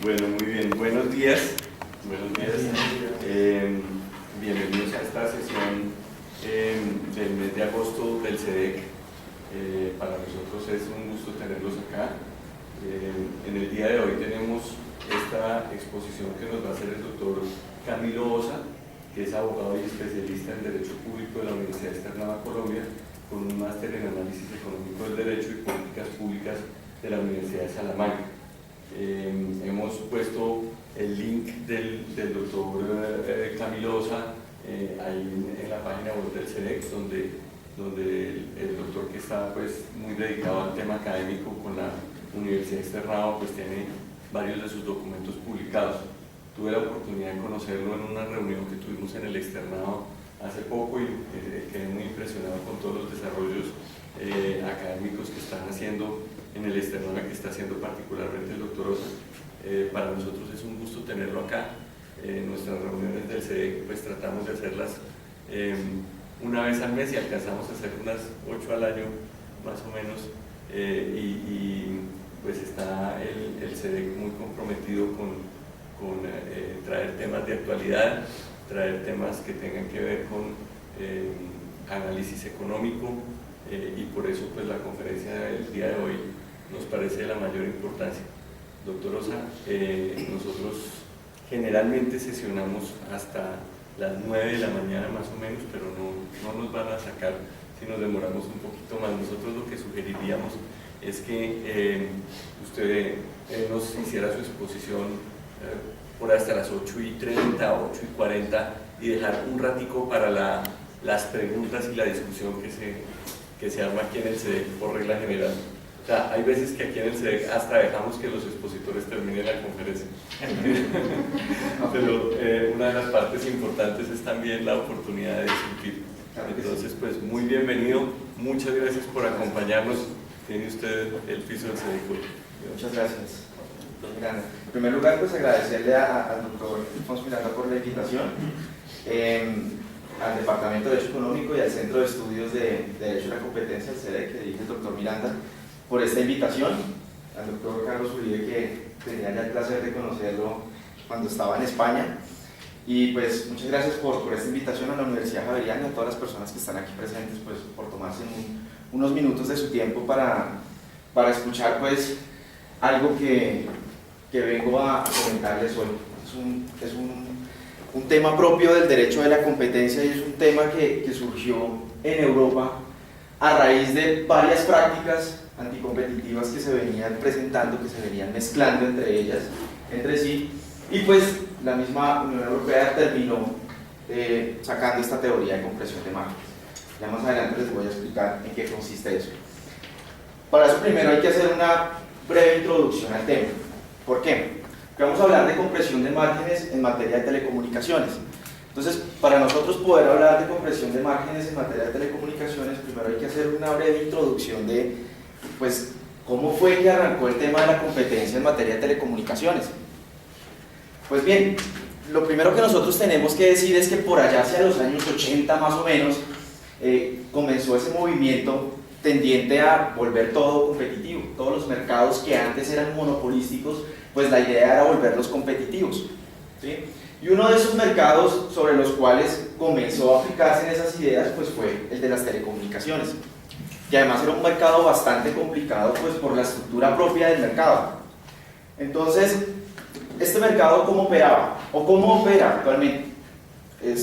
Bueno, muy bien. Buenos días. Buenos días. Bienvenidos a esta sesión del mes de agosto del CEDEC. Para nosotros es un gusto tenerlos acá. En el día de hoy tenemos esta exposición que nos va a hacer el doctor Camilo Osa, que es abogado y especialista en Derecho Público de la Universidad Externado a Colombia, con un máster en Análisis Económico del Derecho y Políticas Públicas de la Universidad de Salamanca. Hemos puesto el link del doctor Camilo Osa ahí en la página web del CEDEC, donde el doctor, que está pues muy dedicado al tema académico con la Universidad Externado, pues tiene varios de sus documentos publicados. Tuve la oportunidad de conocerlo en una reunión que tuvimos en el Externado hace poco y quedé muy impresionado con todos los desarrollos académicos que están haciendo en el Externado, que está haciendo particularmente el doctor Osa. Para nosotros es un gusto tenerlo acá. Nuestras reuniones del CEDEC pues tratamos de hacerlas una vez al mes y alcanzamos a hacer unas 8 al año más o menos, y pues está el CEDEC muy comprometido con traer temas de actualidad, traer temas que tengan que ver con análisis económico, y por eso pues la conferencia del día de hoy nos parece de la mayor importancia. Doctor Osa, nosotros generalmente sesionamos hasta las 9 de la mañana más o menos, pero no nos van a sacar si nos demoramos un poquito más. Nosotros lo que sugeriríamos es que usted nos hiciera su exposición por hasta las 8:30, 8:40, y dejar un ratico para las preguntas y la discusión que se arma aquí en el CEDEC por regla general. O sea, hay veces que aquí en el CEDEC hasta dejamos que los expositores terminen la conferencia. Pero una de las partes importantes es también la oportunidad de discutir. Entonces, pues muy bienvenido, muchas gracias por acompañarnos. Tiene usted el piso del CEDEC. Muchas gracias. En primer lugar, pues agradecerle al doctor Alfonso Miranda por la invitación, al Departamento de Derecho Económico y al Centro de Estudios de Derecho y la Competencia, el CEDEC, que dirige el doctor Miranda, por esta invitación, al doctor Carlos Uribe, que tenía ya el placer de conocerlo cuando estaba en España, y pues muchas gracias por esta invitación a la Universidad Javeriana y a todas las personas que están aquí presentes, pues por tomarse unos minutos de su tiempo para escuchar pues algo que vengo a comentarles hoy. Es un tema propio del derecho de la competencia, y es un tema que surgió en Europa a raíz de varias prácticas anticompetitivas que se venían presentando, que se venían mezclando entre sí, y pues la misma Unión Europea terminó sacando esta teoría de compresión de márgenes. Ya más adelante les voy a explicar en qué consiste eso. Para eso primero hay que hacer una breve introducción al tema. ¿Por qué? Porque vamos a hablar de compresión de márgenes en materia de telecomunicaciones. Entonces, para nosotros poder hablar de compresión de márgenes en materia de telecomunicaciones, primero hay que hacer una breve introducción de, pues, cómo fue que arrancó el tema de la competencia en materia de telecomunicaciones. Pues bien, lo primero que nosotros tenemos que decir es que por allá hacia los años 80 más o menos, comenzó ese movimiento tendiente a volver todo competitivo. Todos los mercados que antes eran monopolísticos, pues la idea era volverlos competitivos, ¿sí? Y uno de esos mercados sobre los cuales comenzó a aplicarse en esas ideas, pues fue el de las telecomunicaciones, que además era un mercado bastante complicado, pues por la estructura propia del mercado. Entonces, este mercado, ¿cómo operaba? ¿O cómo opera actualmente? El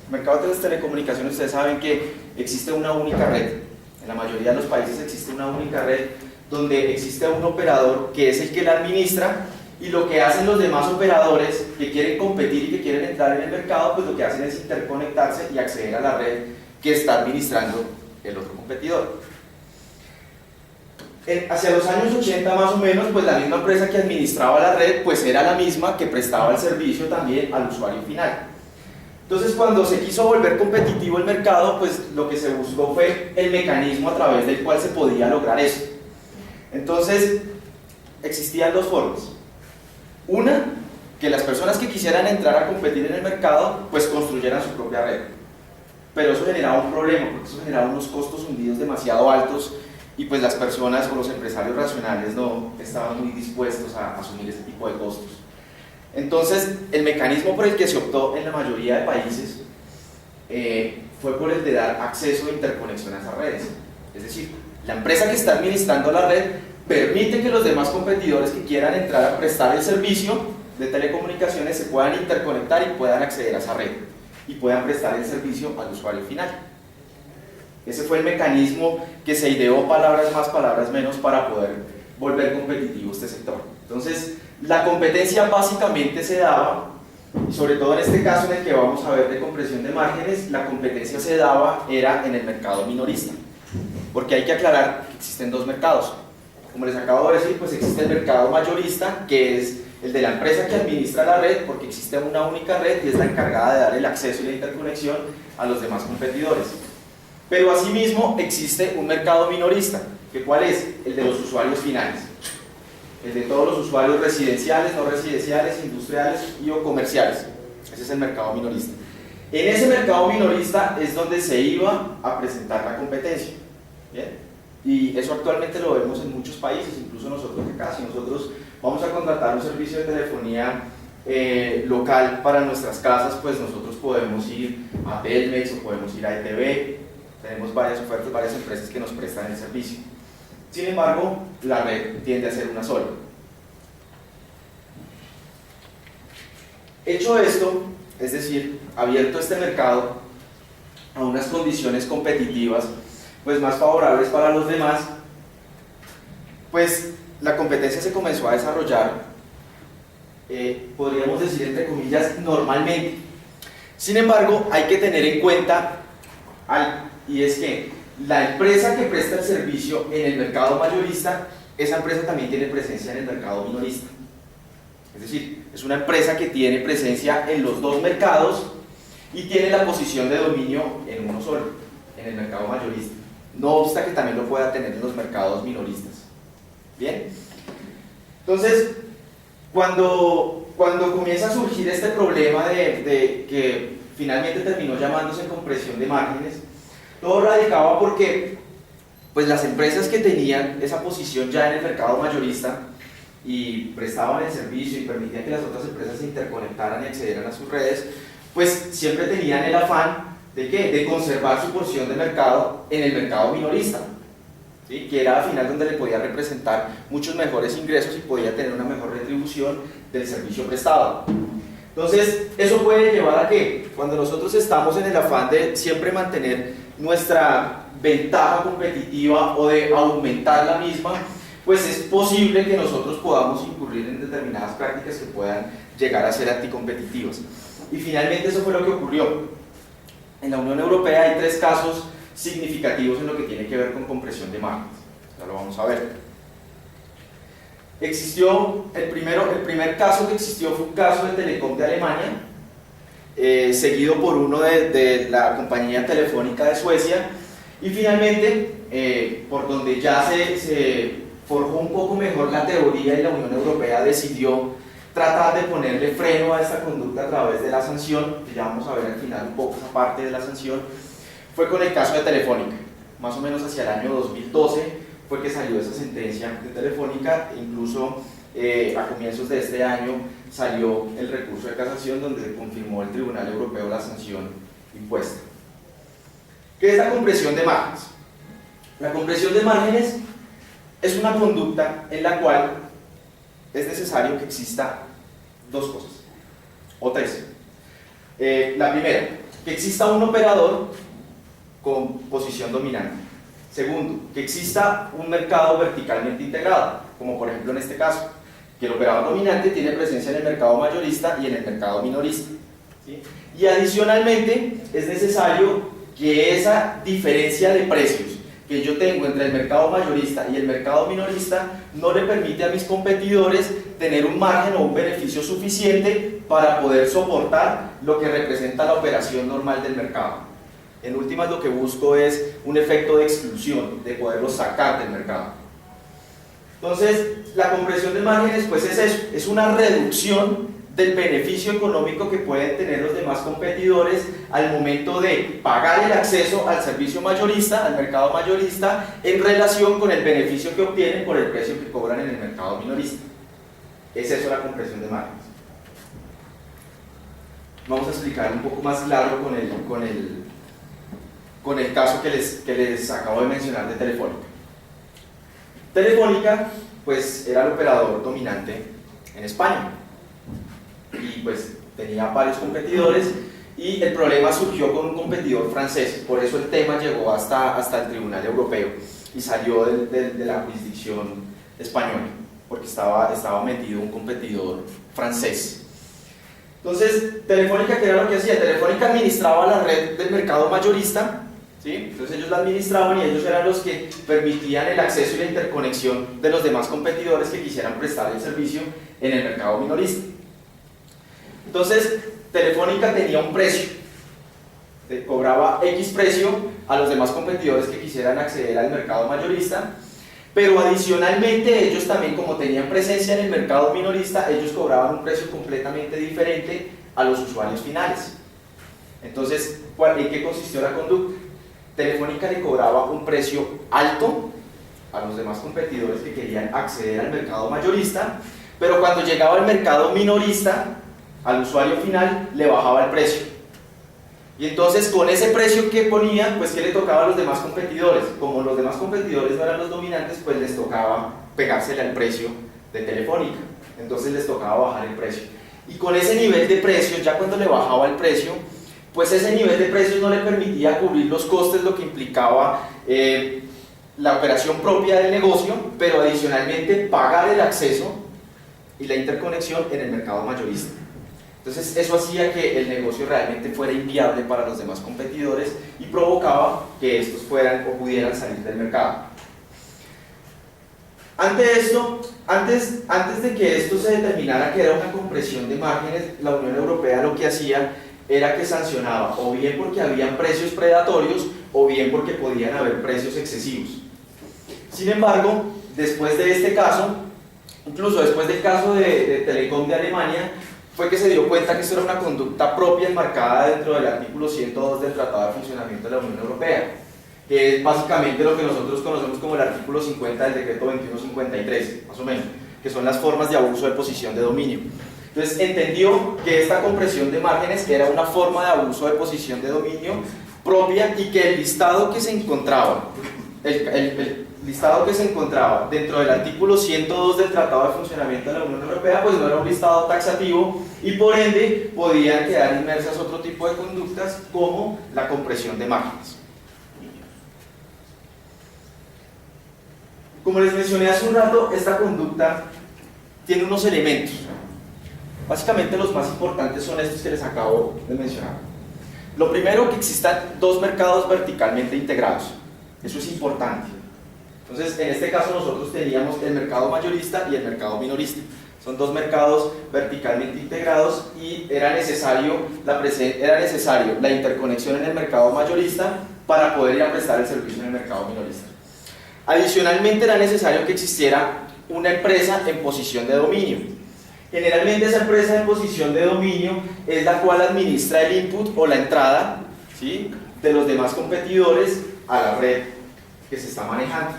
mercado de las telecomunicaciones, ustedes saben que existe una única red. En la mayoría de los países existe una única red donde existe un operador que es el que la administra, y lo que hacen los demás operadores que quieren competir y que quieren entrar en el mercado, pues lo que hacen es interconectarse y acceder a la red que está administrando el otro competidor. Hacia los años 80 más o menos, pues la misma empresa que administraba la red pues era la misma que prestaba el servicio también al usuario final. Entonces, cuando se quiso volver competitivo el mercado, pues lo que se buscó fue el mecanismo a través del cual se podía lograr eso. Entonces, existían dos formas. Una, que las personas que quisieran entrar a competir en el mercado, pues construyeran su propia red. Pero eso generaba un problema, porque eso generaba unos costos hundidos demasiado altos, y pues las personas o los empresarios racionales no estaban muy dispuestos a asumir ese tipo de costos. Entonces, el mecanismo por el que se optó en la mayoría de países fue por el de dar acceso e interconexión a esas redes. Es decir, la empresa que está administrando la red permite que los demás competidores que quieran entrar a prestar el servicio de telecomunicaciones se puedan interconectar y puedan acceder a esa red y puedan prestar el servicio al usuario final. Ese fue el mecanismo que se ideó, palabras más, palabras menos, para poder volver competitivo este sector. Entonces, la competencia básicamente se daba, y sobre todo en este caso en el que vamos a ver de compresión de márgenes, la competencia se daba era en el mercado minorista, porque hay que aclarar que existen dos mercados. Como les acabo de decir, pues existe el mercado mayorista, que es el de la empresa que administra la red, porque existe una única red y es la encargada de dar el acceso y la interconexión a los demás competidores. Pero asimismo existe un mercado minorista, que ¿cuál es? El de los usuarios finales, el de todos los usuarios residenciales, no residenciales, industriales y o comerciales. Ese es el mercado minorista. En ese mercado minorista es donde se iba a presentar la competencia. ¿Bien? Y eso actualmente lo vemos en muchos países, incluso nosotros acá. Si nosotros vamos a contratar un servicio de telefonía local para nuestras casas, pues nosotros podemos ir a Telmex o podemos ir a ETV. Tenemos varias ofertas, varias empresas que nos prestan el servicio. Sin embargo, la red tiende a ser una sola. Hecho esto, es decir, abierto este mercado a unas condiciones competitivas pues más favorables para los demás, pues la competencia se comenzó a desarrollar, podríamos decir entre comillas, normalmente. Sin embargo, hay que tener en cuenta algo, y es que la empresa que presta el servicio en el mercado mayorista, esa empresa también tiene presencia en el mercado minorista. Es decir, es una empresa que tiene presencia en los dos mercados y tiene la posición de dominio en uno solo, en el mercado mayorista. No obsta que también lo pueda tener en los mercados minoristas. ¿Bien? Entonces, cuando comienza a surgir este problema de que finalmente terminó llamándose compresión de márgenes, todo radicaba porque pues las empresas que tenían esa posición ya en el mercado mayorista y prestaban el servicio y permitían que las otras empresas se interconectaran y accedieran a sus redes, pues siempre tenían el afán ¿de qué? De conservar su porción de mercado en el mercado minorista, ¿sí? Que era al final donde le podía representar muchos mejores ingresos y podía tener una mejor retribución del servicio prestado. Entonces, eso puede llevar a que cuando nosotros estamos en el afán de siempre mantener nuestra ventaja competitiva o de aumentar la misma, pues es posible que nosotros podamos incurrir en determinadas prácticas que puedan llegar a ser anticompetitivas. Y finalmente eso fue lo que ocurrió. En la Unión Europea hay tres casos significativos en lo que tiene que ver con compresión de márgenes. Ya lo vamos a ver. Existió, el primer caso que existió fue un caso de Telecom de Alemania, seguido por uno de la compañía telefónica de Suecia, y finalmente, por donde ya se forjó un poco mejor la teoría y la Unión Europea decidió tratar de ponerle freno a esta conducta a través de la sanción, que ya vamos a ver al final un poco esa parte de la sanción, fue con el caso de Telefónica. Más o menos hacia el año 2012 fue que salió esa sentencia de Telefónica, e incluso a comienzos de este año salió el recurso de casación donde se confirmó el Tribunal Europeo la sanción impuesta. ¿Qué es la compresión de márgenes? La compresión de márgenes es una conducta en la cual es necesario que exista dos cosas, o tres. La primera, que exista un operador con posición dominante. Segundo, que exista un mercado verticalmente integrado, como por ejemplo en este caso, que el operador dominante tiene presencia en el mercado mayorista y en el mercado minorista, ¿sí? Y adicionalmente es necesario que esa diferencia de precios que yo tengo entre el mercado mayorista y el mercado minorista no le permite a mis competidores tener un margen o un beneficio suficiente para poder soportar lo que representa la operación normal del mercado. En últimas, lo que busco es un efecto de exclusión, de poderlos sacar del mercado. Entonces, la compresión de márgenes pues es eso, es una reducción del beneficio económico que pueden tener los demás competidores al momento de pagar el acceso al servicio mayorista, al mercado mayorista, en relación con el beneficio que obtienen por el precio que cobran en el mercado minorista. Es eso la compresión de márgenes. vamos a explicar un poco más claro con el caso que les acabo de mencionar de Telefónica. Telefónica pues era el operador dominante en España y pues tenía varios competidores, y el problema surgió con un competidor francés. Por eso el tema llegó hasta el Tribunal Europeo y salió de la jurisdicción española, porque estaba metido un competidor francés. Entonces, Telefónica, ¿qué era lo que hacía? Telefónica administraba la red del mercado mayorista, ¿sí? Entonces ellos la administraban y ellos eran los que permitían el acceso y la interconexión de los demás competidores que quisieran prestar el servicio en el mercado minorista. Entonces, Telefónica tenía un precio, cobraba X precio a los demás competidores que quisieran acceder al mercado mayorista, pero adicionalmente ellos también, como tenían presencia en el mercado minorista, ellos cobraban un precio completamente diferente a los usuarios finales. Entonces, ¿en qué consistió la conducta? Telefónica le cobraba un precio alto a los demás competidores que querían acceder al mercado mayorista, pero cuando llegaba al mercado minorista, al usuario final le bajaba el precio. Y entonces con ese precio que ponía, pues ¿qué le tocaba a los demás competidores? Como los demás competidores no eran los dominantes, pues les tocaba pegársele al precio de Telefónica. Entonces les tocaba bajar el precio. Y con ese nivel de precios, ya cuando le bajaba el precio, pues ese nivel de precios no le permitía cubrir los costes, lo que implicaba la operación propia del negocio, pero adicionalmente pagar el acceso y la interconexión en el mercado mayorista. Entonces eso hacía que el negocio realmente fuera inviable para los demás competidores y provocaba que estos fueran o pudieran salir del mercado. Antes de que esto se determinara que era una compresión de márgenes, la Unión Europea lo que hacía era que sancionaba o bien porque habían precios predatorios o bien porque podían haber precios excesivos. Sin embargo, después de este caso, incluso después del caso de Telecom de Alemania, fue que se dio cuenta que esto era una conducta propia enmarcada dentro del artículo 102 del Tratado de Funcionamiento de la Unión Europea, que es básicamente lo que nosotros conocemos como el artículo 50 del decreto 2153, más o menos, que son las formas de abuso de posición de dominio. Entonces entendió que esta compresión de márgenes era una forma de abuso de posición de dominio propia y que el listado que se encontraba, el listado que se encontraba dentro del artículo 102 del Tratado de Funcionamiento de la Unión Europea, pues no era un listado taxativo y por ende podían quedar inmersas otro tipo de conductas como la compresión de márgenes. Como les mencioné hace un rato, esta conducta tiene unos elementos. Básicamente los más importantes son estos que les acabo de mencionar. Lo primero, que existan dos mercados verticalmente integrados. Eso es importante. Entonces, en este caso nosotros teníamos el mercado mayorista y el mercado minorista. Son dos mercados verticalmente integrados y era necesario la interconexión en el mercado mayorista para poder ir a prestar el servicio en el mercado minorista. Adicionalmente, era necesario que existiera una empresa en posición de dominio. Generalmente esa empresa en posición de dominio es la cual administra el input o la entrada, ¿sí?, de los demás competidores a la red que se está manejando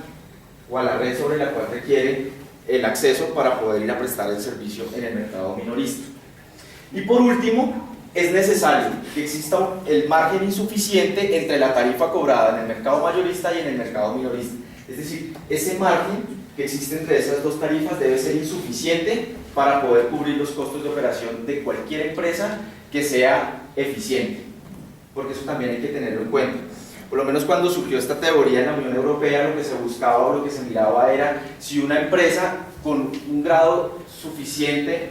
o a la red sobre la cual requiere el acceso para poder ir a prestar el servicio en el mercado minorista. Y por último, es necesario que exista el margen insuficiente entre la tarifa cobrada en el mercado mayorista y en el mercado minorista. Es decir, ese margen que existe entre esas dos tarifas debe ser insuficiente para poder cubrir los costos de operación de cualquier empresa que sea eficiente, porque eso también hay que tenerlo en cuenta. Por lo menos cuando surgió esta teoría en la Unión Europea, lo que se buscaba o lo que se miraba era si una empresa con un grado suficiente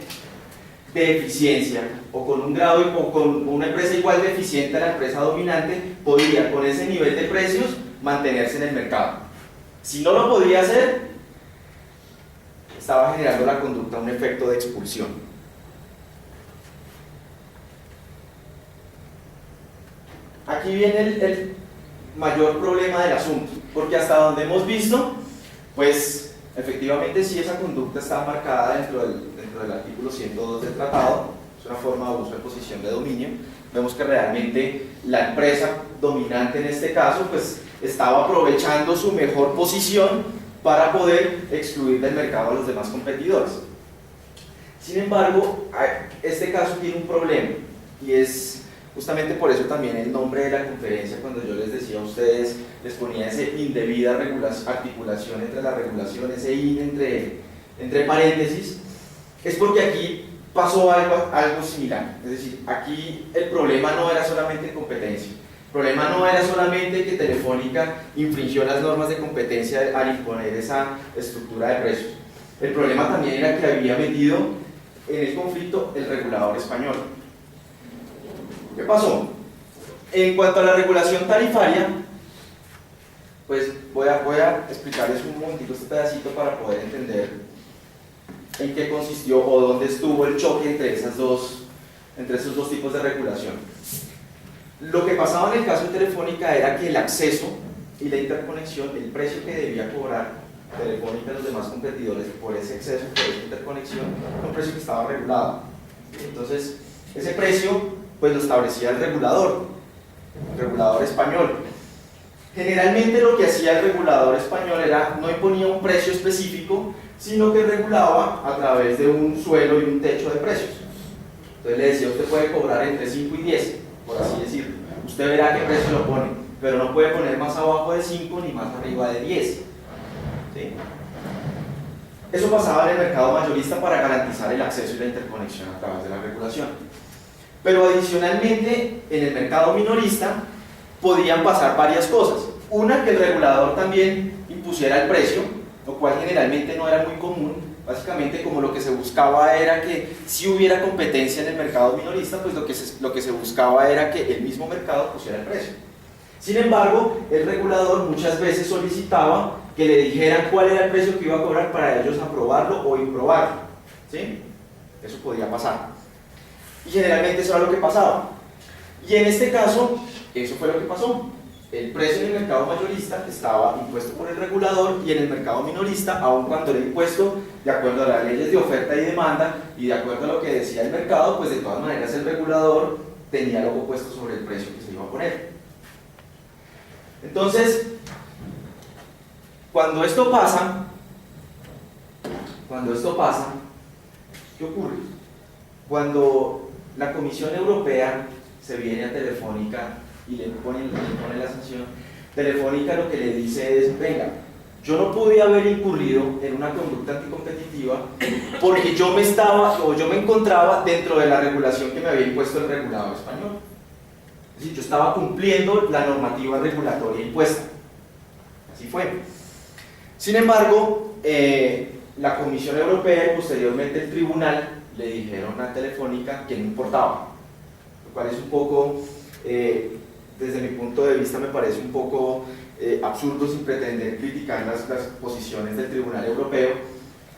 de eficiencia o con un grado o con una empresa igual de eficiente a la empresa dominante podía con ese nivel de precios mantenerse en el mercado. Si no lo podía hacer, estaba generando la conducta un efecto de expulsión. Aquí viene el mayor problema del asunto, porque hasta donde hemos visto, pues efectivamente sí, esa conducta está marcada dentro del artículo 102 del tratado, es una forma de abuso de posición de dominio. Vemos que realmente la empresa dominante en este caso pues estaba aprovechando su mejor posición para poder excluir del mercado a los demás competidores. Sin embargo, este caso tiene un problema, y es justamente por eso también el nombre de la conferencia. Cuando yo les decía a ustedes, les ponía ese indebida articulación entre la regulación, ese in entre paréntesis, es porque aquí pasó algo similar. Es decir, aquí el problema no era solamente competencia, el problema no era solamente que Telefónica infringió las normas de competencia al imponer esa estructura de precios. El problema también era que había metido en el conflicto el regulador español. ¿Qué pasó? En cuanto a la regulación tarifaria, pues voy a explicarles un momentito este pedacito para poder entender en qué consistió o dónde estuvo el choque entre esos dos tipos de regulación. Lo que pasaba en el caso de Telefónica era que el acceso y la interconexión, el precio que debía cobrar Telefónica a los demás competidores por ese acceso, por esa interconexión, era un precio que estaba regulado. Entonces, ese precio pues lo establecía el regulador español. Generalmente lo que hacía el regulador español era, no imponía un precio específico, sino que regulaba a través de un suelo y un techo de precios. Entonces le decía, usted puede cobrar entre 5 y 10, por así decirlo. Usted verá qué precio lo pone, pero no puede poner más abajo de 5 ni más arriba de 10. ¿Sí? Eso pasaba en el mercado mayorista para garantizar el acceso y la interconexión a través de la regulación. Pero adicionalmente, en el mercado minorista podían pasar varias cosas. Una, que el regulador también impusiera el precio, lo cual generalmente no era muy común. Básicamente, como lo que se buscaba era que si hubiera competencia en el mercado minorista, pues lo que se buscaba era que el mismo mercado pusiera el precio. Sin embargo, el regulador muchas veces solicitaba que le dijeran cuál era el precio que iba a cobrar para ellos aprobarlo o improbarlo. ¿Sí? Eso podía pasar. Y generalmente eso era lo que pasaba. Y en este caso, eso fue lo que pasó. El precio en el mercado mayorista estaba impuesto por el regulador, y en el mercado minorista, aun cuando era impuesto de acuerdo a las leyes de oferta y demanda y de acuerdo a lo que decía el mercado, pues de todas maneras el regulador tenía lo puesto sobre el precio que se iba a poner. Entonces, cuando esto pasa, ¿qué ocurre? Cuando la Comisión Europea se viene a Telefónica y le pone la sanción, Telefónica lo que le dice es, venga, yo no pude haber incurrido en una conducta anticompetitiva porque yo me encontraba dentro de la regulación que me había impuesto el regulador español. Es decir, yo estaba cumpliendo la normativa regulatoria impuesta. Así fue. Sin embargo, la Comisión Europea y posteriormente el tribunal le dijeron a Telefónica que no importaba, lo cual es un poco, desde mi punto de vista me parece un poco absurdo, sin pretender criticar las posiciones del Tribunal Europeo,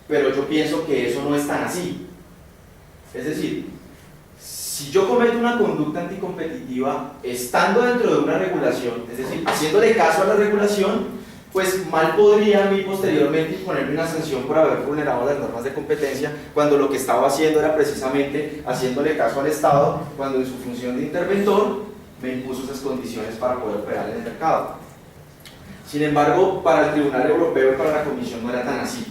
pero yo pienso que eso no es tan así. Es decir, si yo cometo una conducta anticompetitiva estando dentro de una regulación, es decir, haciéndole caso a la regulación, pues mal podría a mí posteriormente ponerme una sanción por haber vulnerado las normas de competencia, cuando lo que estaba haciendo era precisamente haciéndole caso al Estado, cuando en su función de interventor me impuso esas condiciones para poder operar en el mercado. Sin embargo, para el Tribunal Europeo y para la Comisión no era tan así,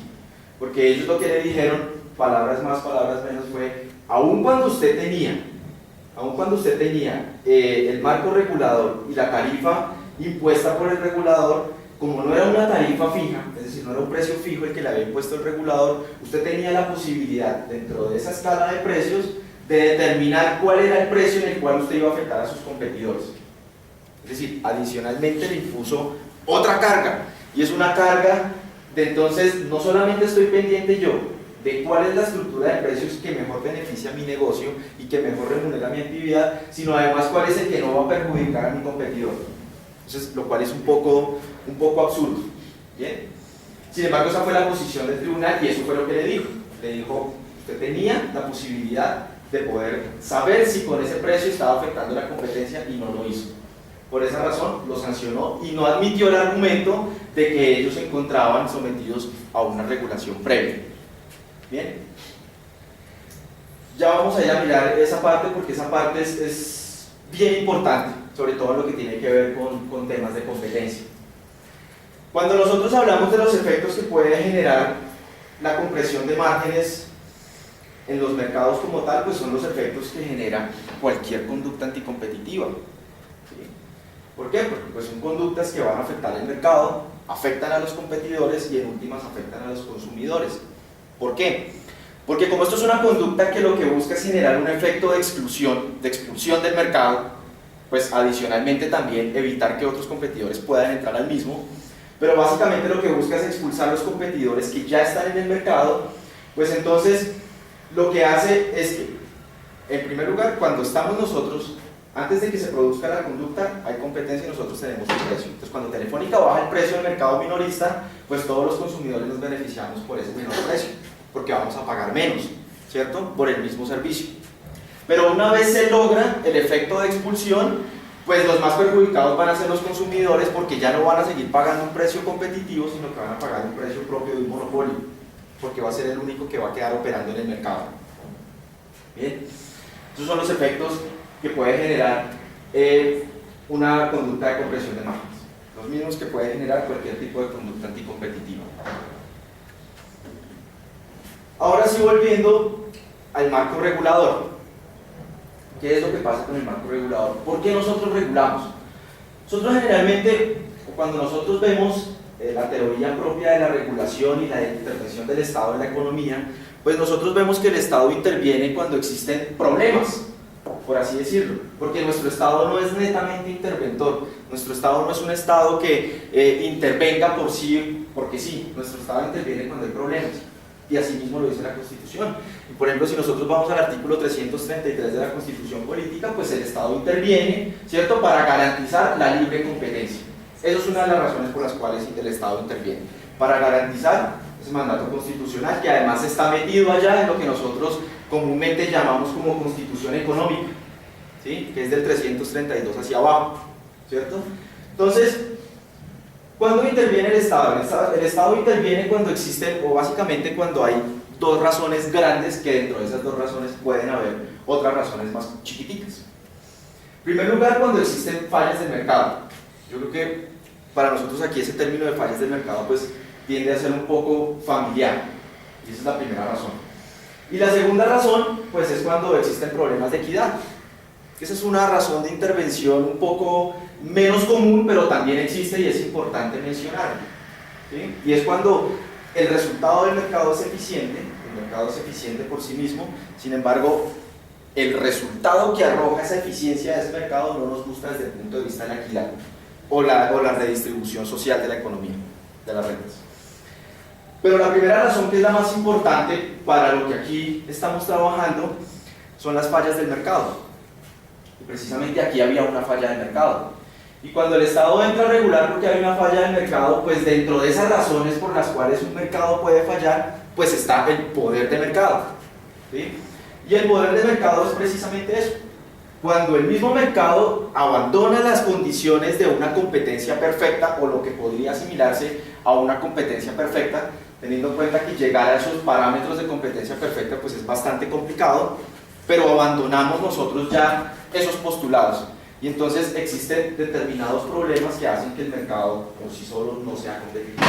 porque ellos lo que le dijeron, palabras más, palabras menos, fue, aun cuando usted tenía el marco regulador y la tarifa impuesta por el regulador, como no era una tarifa fija, es decir, no era un precio fijo el que le había impuesto el regulador, usted tenía la posibilidad, dentro de esa escala de precios, de determinar cuál era el precio en el cual usted iba a afectar a sus competidores. Es decir, adicionalmente le impuso otra carga, y es una carga de, entonces, no solamente estoy pendiente yo de cuál es la estructura de precios que mejor beneficia a mi negocio y que mejor remunera mi actividad, sino además cuál es el que no va a perjudicar a mi competidor. Entonces, lo cual es un poco absurdo. ¿Bien? Sin embargo, esa fue la posición del tribunal y eso fue lo que le dijo. Le dijo, usted tenía la posibilidad de poder saber si con ese precio estaba afectando la competencia y no lo hizo. Por esa razón lo sancionó y no admitió el argumento de que ellos se encontraban sometidos a una regulación previa. Bien, ya vamos a ir a mirar esa parte, porque esa parte es bien importante, sobre todo lo que tiene que ver con temas de competencia. Cuando nosotros hablamos de los efectos que puede generar la compresión de márgenes en los mercados como tal, pues son los efectos que genera cualquier conducta anticompetitiva. ¿Sí? ¿Por qué? Porque pues son conductas que van a afectar el mercado, afectan a los competidores y en últimas afectan a los consumidores. ¿Por qué? Porque como esto es una conducta que lo que busca es generar un efecto de expulsión del mercado, pues adicionalmente también evitar que otros competidores puedan entrar al mismo, pero básicamente lo que busca es expulsar a los competidores que ya están en el mercado, pues entonces lo que hace es que, en primer lugar, cuando estamos nosotros, antes de que se produzca la conducta, hay competencia y nosotros tenemos el precio. Entonces, cuando Telefónica baja el precio del mercado minorista, pues todos los consumidores nos beneficiamos por ese menor precio, porque vamos a pagar menos, ¿cierto? Por el mismo servicio. Pero una vez se logra el efecto de expulsión, pues los más perjudicados van a ser los consumidores, porque ya no van a seguir pagando un precio competitivo, sino que van a pagar un precio propio de un monopolio, porque va a ser el único que va a quedar operando en el mercado. Bien, esos son los efectos que puede generar una conducta de compresión de márgenes, los mismos que puede generar cualquier tipo de conducta anticompetitiva. Ahora sí, volviendo al marco regulador. ¿Qué es lo que pasa con el marco regulador? ¿Por qué nosotros regulamos? Nosotros generalmente, cuando nosotros vemos la teoría propia de la regulación y la intervención del Estado en la economía, pues nosotros vemos que el Estado interviene cuando existen problemas, por así decirlo, porque nuestro Estado no es netamente interventor, nuestro Estado no es un Estado que intervenga por sí, porque sí, nuestro Estado interviene cuando hay problemas, y así mismo lo dice la Constitución. Y por ejemplo, si nosotros vamos al artículo 333 de la Constitución Política, pues el Estado interviene, ¿cierto?, para garantizar la libre competencia. Esa es una de las razones por las cuales el Estado interviene, para garantizar ese mandato constitucional, que además está metido allá en lo que nosotros comúnmente llamamos como Constitución Económica, ¿sí?, que es del 332 hacia abajo, ¿cierto? Entonces, ¿cuándo interviene el Estado? El Estado interviene cuando existen, o básicamente cuando hay dos razones grandes, que dentro de esas dos razones pueden haber otras razones más chiquititas. En primer lugar, cuando existen fallas del mercado. Yo creo que para nosotros aquí ese término de fallas del mercado pues tiende a ser un poco familiar, y esa es la primera razón. Y la segunda razón pues es cuando existen problemas de equidad. Esa es una razón de intervención un poco menos común, pero también existe y es importante mencionarla, ¿sí? Y es cuando el resultado del mercado es eficiente, el mercado es eficiente por sí mismo, sin embargo, el resultado que arroja esa eficiencia de ese mercado no nos gusta desde el punto de vista de la equidad o la redistribución social de la economía, de las rentas. Pero la primera razón, que es la más importante para lo que aquí estamos trabajando, son las fallas del mercado. Y precisamente aquí había una falla del mercado. Y cuando el Estado entra a regular porque hay una falla del mercado, pues dentro de esas razones por las cuales un mercado puede fallar, pues está el poder de mercado, ¿sí? Y el poder de mercado es precisamente eso. Cuando el mismo mercado abandona las condiciones de una competencia perfecta, o lo que podría asimilarse a una competencia perfecta, teniendo en cuenta que llegar a esos parámetros de competencia perfecta pues es bastante complicado, pero abandonamos nosotros ya esos postulados. Y entonces existen determinados problemas que hacen que el mercado por sí solo no sea competitivo.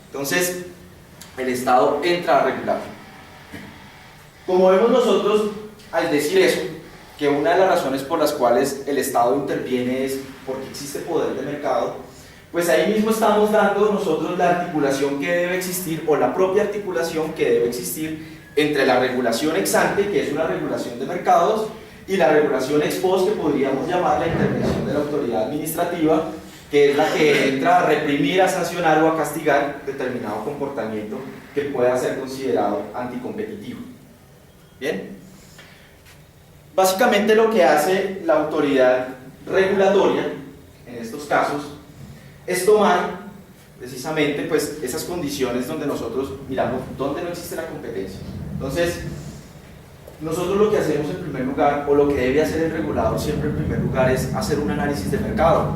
Entonces, el Estado entra a regular. Como vemos nosotros, al decir eso, que una de las razones por las cuales el Estado interviene es porque existe poder de mercado, pues ahí mismo estamos dando nosotros la articulación que debe existir, o la propia articulación que debe existir entre la regulación ex ante, que es una regulación de mercados, y la regulación ex post, que podríamos llamar la intervención de la autoridad administrativa, que es la que entra a reprimir, a sancionar o a castigar determinado comportamiento que pueda ser considerado anticompetitivo. ¿Bien? Básicamente lo que hace la autoridad regulatoria en estos casos es tomar precisamente pues esas condiciones donde nosotros miramos dónde no existe la competencia. Entonces, nosotros lo que hacemos en primer lugar, o lo que debe hacer el regulador siempre en primer lugar, es hacer un análisis de mercado.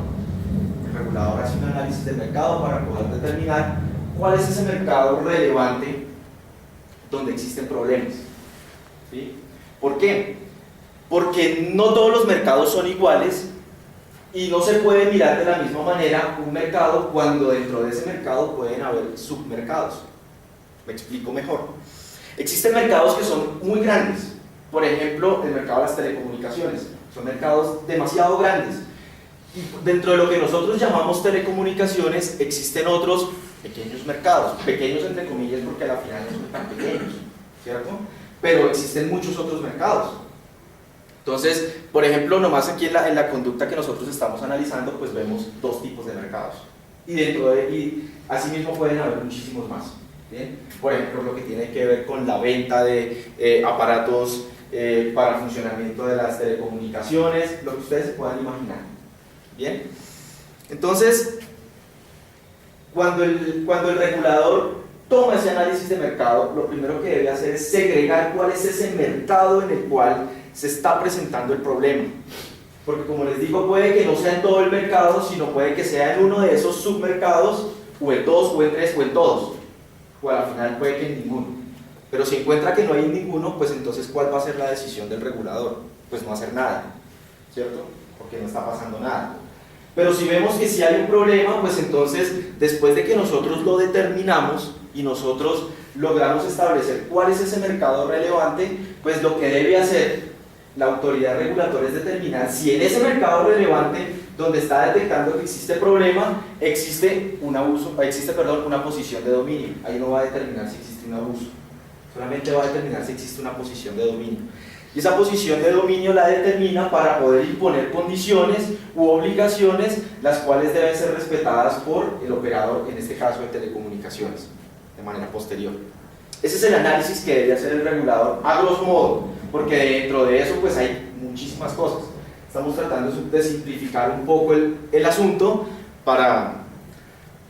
El regulador hace un análisis de mercado para poder determinar cuál es ese mercado relevante donde existen problemas, ¿sí? ¿Por qué? Porque no todos los mercados son iguales y no se puede mirar de la misma manera un mercado cuando dentro de ese mercado pueden haber submercados. Me explico mejor. Existen mercados que son muy grandes, por ejemplo, el mercado de las telecomunicaciones, son mercados demasiado grandes. Y dentro de lo que nosotros llamamos telecomunicaciones existen otros pequeños mercados, pequeños entre comillas porque a la final no son tan pequeños, ¿cierto? Pero existen muchos otros mercados. Entonces, por ejemplo, nomás aquí en la conducta que nosotros estamos analizando, pues vemos dos tipos de mercados. Y asimismo pueden haber muchísimos más. ¿Bien? Por ejemplo, lo que tiene que ver con la venta de aparatos para funcionamiento de las telecomunicaciones, lo que ustedes se puedan imaginar. ¿Bien? Entonces, cuando el regulador toma ese análisis de mercado, lo primero que debe hacer es segregar cuál es ese mercado en el cual se está presentando el problema. Porque como les digo, puede que no sea en todo el mercado, sino puede que sea en uno de esos submercados, o en dos, o en tres, o en todos. O al final puede que en ninguno. Pero si encuentra que no hay ninguno, pues entonces ¿cuál va a ser la decisión del regulador? Pues no hacer nada, ¿cierto? Porque no está pasando nada. Pero si vemos que sí hay un problema, pues entonces después de que nosotros lo determinamos y nosotros logramos establecer cuál es ese mercado relevante, pues lo que debe hacer la autoridad regulatoria es determinar si en ese mercado relevante donde está detectando que existe problema, existe una posición de dominio. Ahí no va a determinar si existe un abuso, solamente va a determinar si existe una posición de dominio. Y esa posición de dominio la determina para poder imponer condiciones u obligaciones, las cuales deben ser respetadas por el operador, en este caso de telecomunicaciones, de manera posterior. Ese es el análisis que debe hacer el regulador, a grosso modo, porque dentro de eso pues hay muchísimas cosas. Estamos tratando de simplificar un poco el asunto para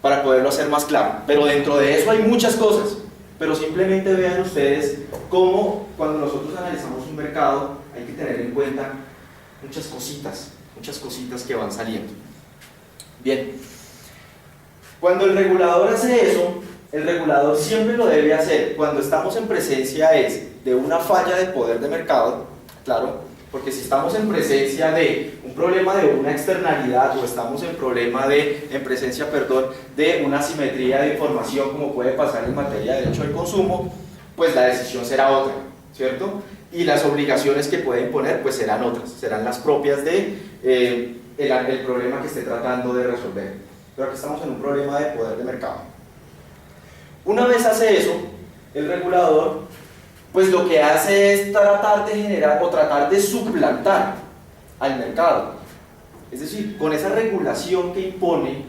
poderlo hacer más claro, pero dentro de eso hay muchas cosas. Pero simplemente vean ustedes cómo cuando nosotros analizamos un mercado hay que tener en cuenta muchas cositas que van saliendo. Bien, cuando el regulador hace eso, el regulador siempre lo debe hacer cuando estamos en presencia de una falla de poder de mercado, claro, porque si estamos en presencia de un problema de una externalidad o estamos en presencia de una asimetría de información como puede pasar en materia de derecho al consumo, pues la decisión será otra, ¿cierto? Y las obligaciones que pueden poner pues serán otras, serán las propias de el problema que esté tratando de resolver. Pero aquí estamos en un problema de poder de mercado. Una vez hace eso, el regulador pues lo que hace es tratar de generar o tratar de suplantar al mercado. Es decir, con esa regulación que impone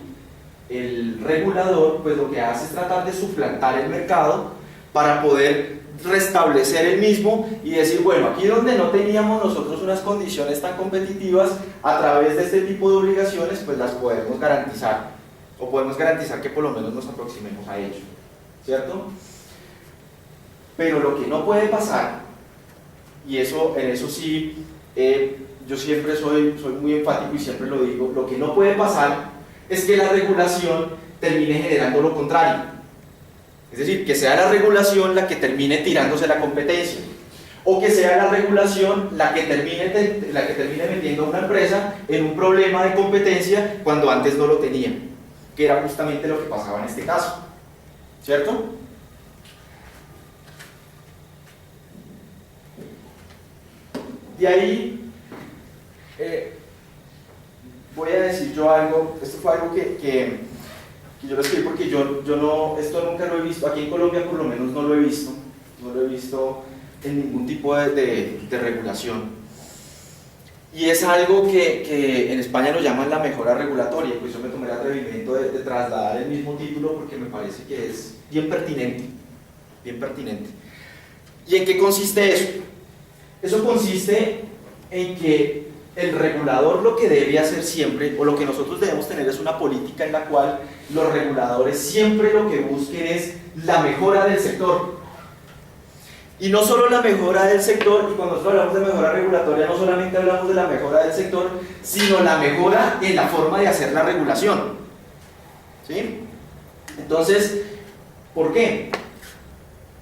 el regulador, pues lo que hace es tratar de suplantar el mercado para poder restablecer el mismo y decir, bueno, aquí donde no teníamos nosotros unas condiciones tan competitivas, a través de este tipo de obligaciones, pues las podemos garantizar, o podemos garantizar que por lo menos nos aproximemos a ello, ¿cierto? Pero lo que no puede pasar, y en eso sí, yo siempre soy muy enfático y siempre lo digo, lo que no puede pasar es que la regulación termine generando lo contrario. Es decir, que sea la regulación la que termine tirándose la competencia, o que sea la regulación la que termine metiendo a una empresa en un problema de competencia cuando antes no lo tenía, que era justamente lo que pasaba en este caso, ¿cierto? De ahí voy a decir yo algo, esto fue algo que yo lo escribí porque yo esto nunca lo he visto, aquí en Colombia por lo menos no lo he visto en ningún tipo de regulación. Y es algo que en España lo llaman la mejora regulatoria, pues yo me tomé el atrevimiento de trasladar el mismo título porque me parece que es bien pertinente. ¿Y en qué consiste eso? Eso consiste en que el regulador lo que debe hacer siempre, o lo que nosotros debemos tener, es una política en la cual los reguladores siempre lo que busquen es la mejora del sector. Y no solo la mejora del sector, y cuando nosotros hablamos de mejora regulatoria no solamente hablamos de la mejora del sector, sino la mejora en la forma de hacer la regulación. ¿Sí? Entonces, ¿por qué?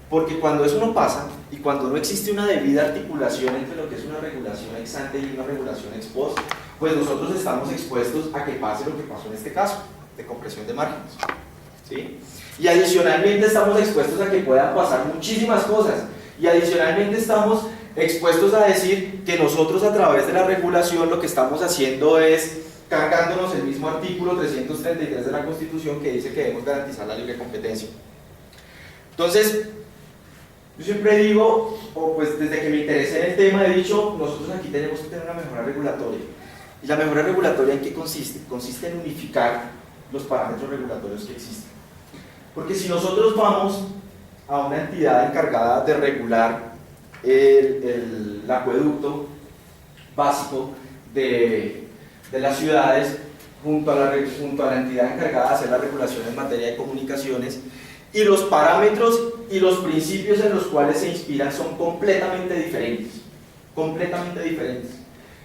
Porque cuando eso no pasa, y cuando no existe una debida articulación entre lo que es una regulación ex ante y una regulación ex post, pues nosotros estamos expuestos a que pase lo que pasó en este caso, de compresión de márgenes. ¿Sí? Y adicionalmente estamos expuestos a que puedan pasar muchísimas cosas. Y adicionalmente estamos expuestos a decir que nosotros a través de la regulación lo que estamos haciendo es cargándonos el mismo artículo 333 de la Constitución que dice que debemos garantizar la libre competencia. Entonces, yo siempre digo, o pues desde que me interesé en el tema he dicho, nosotros aquí tenemos que tener una mejora regulatoria. ¿Y la mejora regulatoria en qué consiste? Consiste en unificar los parámetros regulatorios que existen. Porque si nosotros vamos a una entidad encargada de regular el acueducto básico de las ciudades, junto a la entidad encargada de hacer la regulación en materia de comunicaciones, y los parámetros y los principios en los cuales se inspiran son completamente diferentes,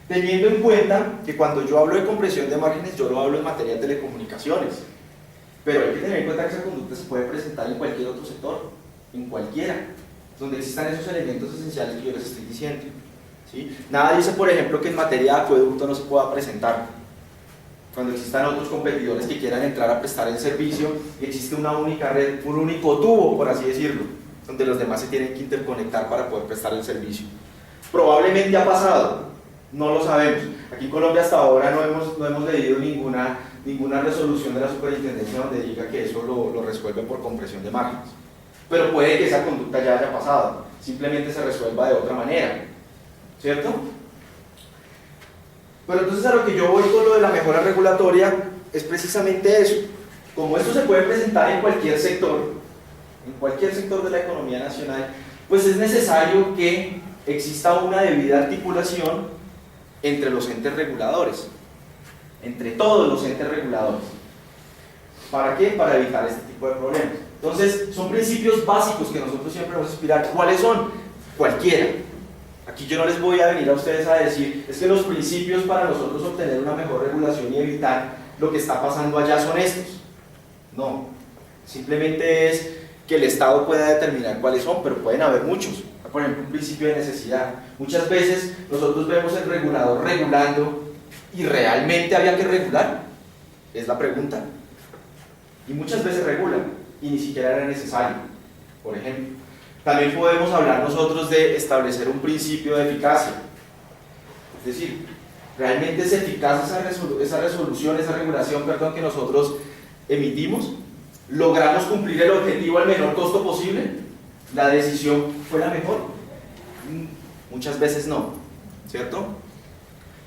teniendo en cuenta que cuando yo hablo de compresión de márgenes, yo lo hablo en materia de telecomunicaciones, pero hay que tener en cuenta que esa conducta se puede presentar en cualquier otro sector, en cualquiera, donde existan esos elementos esenciales que yo les estoy diciendo, ¿sí? Nada dice, por ejemplo, que en materia de acueducto no se pueda presentar. Cuando existan otros competidores que quieran entrar a prestar el servicio y existe una única red, un único tubo, por así decirlo, donde los demás se tienen que interconectar para poder prestar el servicio. Probablemente ha pasado, no lo sabemos. Aquí en Colombia hasta ahora no hemos leído ninguna resolución de la superintendencia donde diga que eso lo resuelve por compresión de márgenes. Pero puede que esa conducta ya haya pasado, simplemente se resuelva de otra manera, ¿cierto? Pero entonces a lo que yo voy con lo de la mejora regulatoria es precisamente eso. Como esto se puede presentar en cualquier sector de la economía nacional, pues es necesario que exista una debida articulación entre los entes reguladores, entre todos los entes reguladores. ¿Para qué? Para evitar este tipo de problemas. Entonces, son principios básicos que nosotros siempre vamos a aspirar. ¿Cuáles son? Cualquiera. Aquí yo no les voy a venir a ustedes a decir, es que los principios para nosotros obtener una mejor regulación y evitar lo que está pasando allá son estos. No, simplemente es que el Estado pueda determinar cuáles son, pero pueden haber muchos. Por ejemplo, un principio de necesidad. Muchas veces nosotros vemos el regulador regulando y ¿realmente había que regular? Es la pregunta. Y muchas veces regulan y ni siquiera era necesario, por ejemplo. También podemos hablar nosotros de establecer un principio de eficacia. Es decir, ¿realmente es eficaz esa resolución, esa regulación, que nosotros emitimos? ¿Logramos cumplir el objetivo al menor costo posible? ¿La decisión fue la mejor? Muchas veces no, ¿cierto?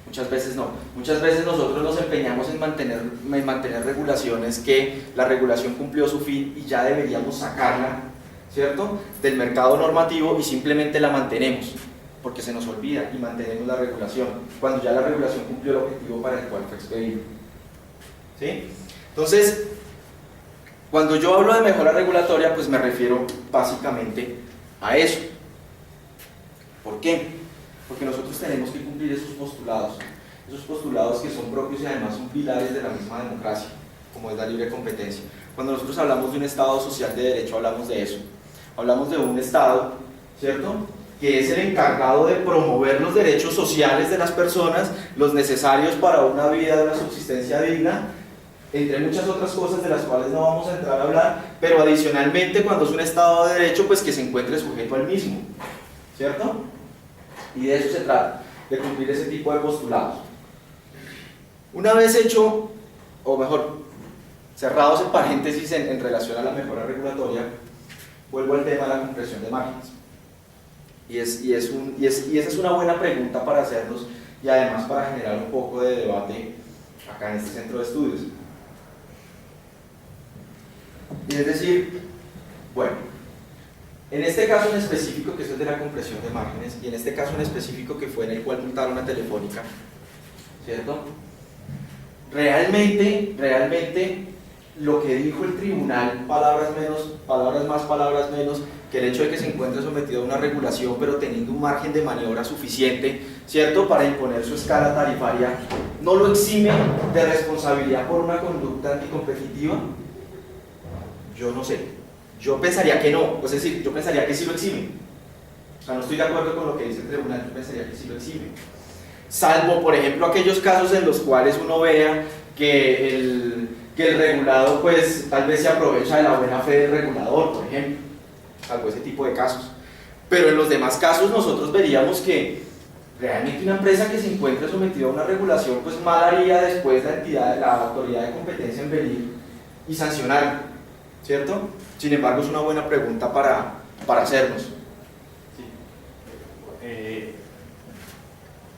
Muchas veces no. Muchas veces nosotros nos empeñamos en mantener regulaciones que la regulación cumplió su fin y ya deberíamos sacarla, ¿cierto?, del mercado normativo y simplemente la mantenemos porque se nos olvida y mantenemos la regulación cuando ya la regulación cumplió el objetivo para el cual fue expedido. ¿Sí? Entonces, cuando yo hablo de mejora regulatoria, pues me refiero básicamente a eso. ¿Por qué? Porque nosotros tenemos que cumplir esos postulados que son propios y además son pilares de la misma democracia, como es la libre competencia. Cuando nosotros hablamos de un Estado social de derecho, hablamos de eso. Hablamos de un Estado, ¿cierto?, que es el encargado de promover los derechos sociales de las personas, los necesarios para una vida de una subsistencia digna, entre muchas otras cosas de las cuales no vamos a entrar a hablar, pero adicionalmente cuando es un Estado de derecho, pues que se encuentre sujeto al mismo, ¿cierto? Y de eso se trata, de cumplir ese tipo de postulados. Una vez hecho, o mejor, cerrados en paréntesis en relación a la mejora regulatoria, vuelvo al tema de la compresión de márgenes. Y esa es una buena pregunta para hacernos y además para generar un poco de debate acá en este centro de estudios. Y es decir, bueno, en este caso en específico, que es el de la compresión de márgenes, y en este caso en específico que fue en el cual multaron a Telefónica, ¿cierto? Realmente lo que dijo el tribunal, palabras más, palabras menos, que el hecho de que se encuentre sometido a una regulación pero teniendo un margen de maniobra suficiente, ¿cierto?, para imponer su escala tarifaria, no lo exime de responsabilidad por una conducta anticompetitiva. Yo no sé, yo pensaría que no, es decir, yo pensaría que sí lo exime. O sea, no estoy de acuerdo con lo que dice el tribunal, yo pensaría que sí lo exime. Salvo, por ejemplo, aquellos casos en los cuales uno vea que que el regulado pues tal vez se aprovecha de la buena fe del regulador, por ejemplo, salvo ese tipo de casos. Pero en los demás casos nosotros veríamos que realmente una empresa que se encuentre sometida a una regulación, pues mal haría después la autoridad de competencia en venir y sancionar, ¿cierto? Sin embargo, es una buena pregunta para hacernos. Sí.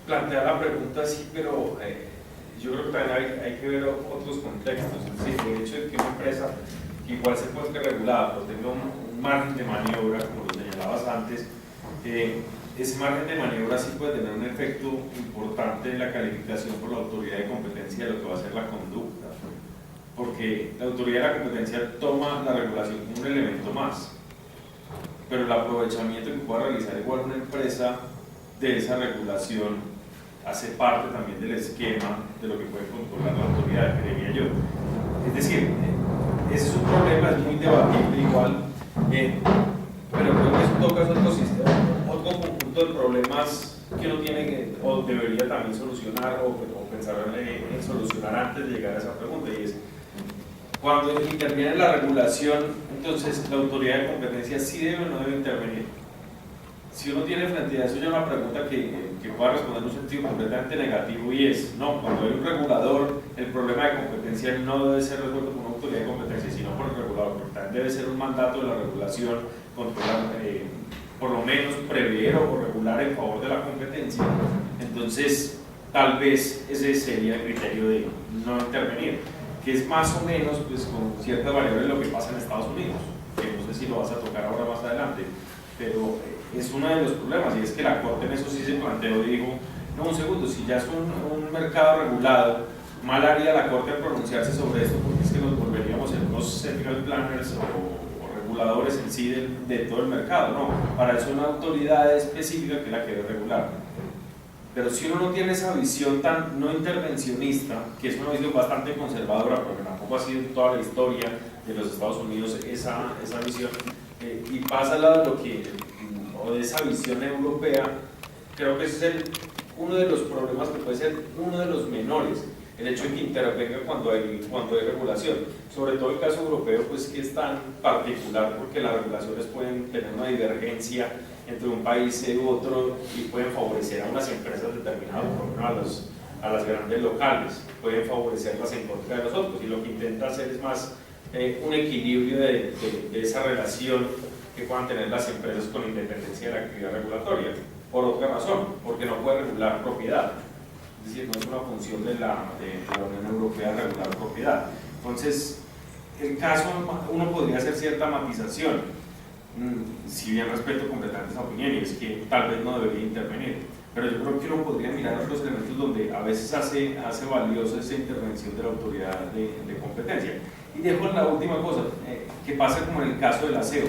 Plantea la pregunta sí, pero yo creo que también hay que ver otros contextos. Es decir, el hecho de que una empresa que igual se puede ser regulada, pero tenga un margen de maniobra, como lo señalabas antes, ese margen de maniobra sí puede tener un efecto importante en la calificación por la autoridad de competencia de lo que va a ser la conducta, porque la autoridad de la competencia toma la regulación como un elemento más, pero el aprovechamiento que pueda realizar igual una empresa de esa regulación hace parte también del esquema de lo que puede controlar la autoridad, creería yo. Es decir, ese es un problema, es muy debatible igual, pero creo que eso toca otro sistema, otro conjunto de problemas que uno tiene o debería también solucionar o pensar en solucionar antes de llegar a esa pregunta, y es cuando interviene la regulación, entonces la autoridad de competencia sí debe o no debe intervenir. Si uno tiene frente a eso ya una pregunta que pueda responder en un sentido completamente negativo, y es, no, cuando hay un regulador, el problema de competencia no debe ser resuelto por una autoridad de competencia, sino por el regulador, porque también debe ser un mandato de la regulación controlar, por lo menos prever o regular en favor de la competencia. Entonces, tal vez ese sería el criterio de no intervenir, que es más o menos pues, con ciertas variables lo que pasa en Estados Unidos, que no sé si lo vas a tocar ahora más adelante, pero es uno de los problemas, y es que la Corte en eso sí se planteó y dijo, no, un segundo, si ya es un mercado regulado, mal haría la Corte al pronunciarse sobre esto, porque es que nos volveríamos en unos central planners o reguladores en sí de todo el mercado, no, para eso una autoridad específica que la quiere regular. Pero si uno no tiene esa visión tan no intervencionista, que es una visión bastante conservadora, porque tampoco ha sido en toda la historia de los Estados Unidos esa visión, y pasa al lado de lo que, o de esa visión europea, creo que ese es uno de los problemas que puede ser uno de los menores, el hecho de que intervenga cuando hay regulación, sobre todo el caso europeo, pues que es tan particular porque las regulaciones pueden tener una divergencia entre un país u otro y pueden favorecer a unas empresas determinadas, por ejemplo a las grandes locales, pueden favorecerlas en contra de nosotros, y lo que intenta hacer es más un equilibrio de esa relación que puedan tener las empresas con independencia de la actividad regulatoria, por otra razón, porque no puede regular propiedad, es decir, no es una función de la Unión Europea regular propiedad. Entonces, el caso, uno podría hacer cierta matización, si bien respeto completamente esa opinión, y es que tal vez no debería intervenir, pero yo creo que uno podría mirar otros elementos donde a veces hace valiosa esa intervención de la autoridad de competencia. Y dejo la última cosa, que pasa como en el caso del aseo,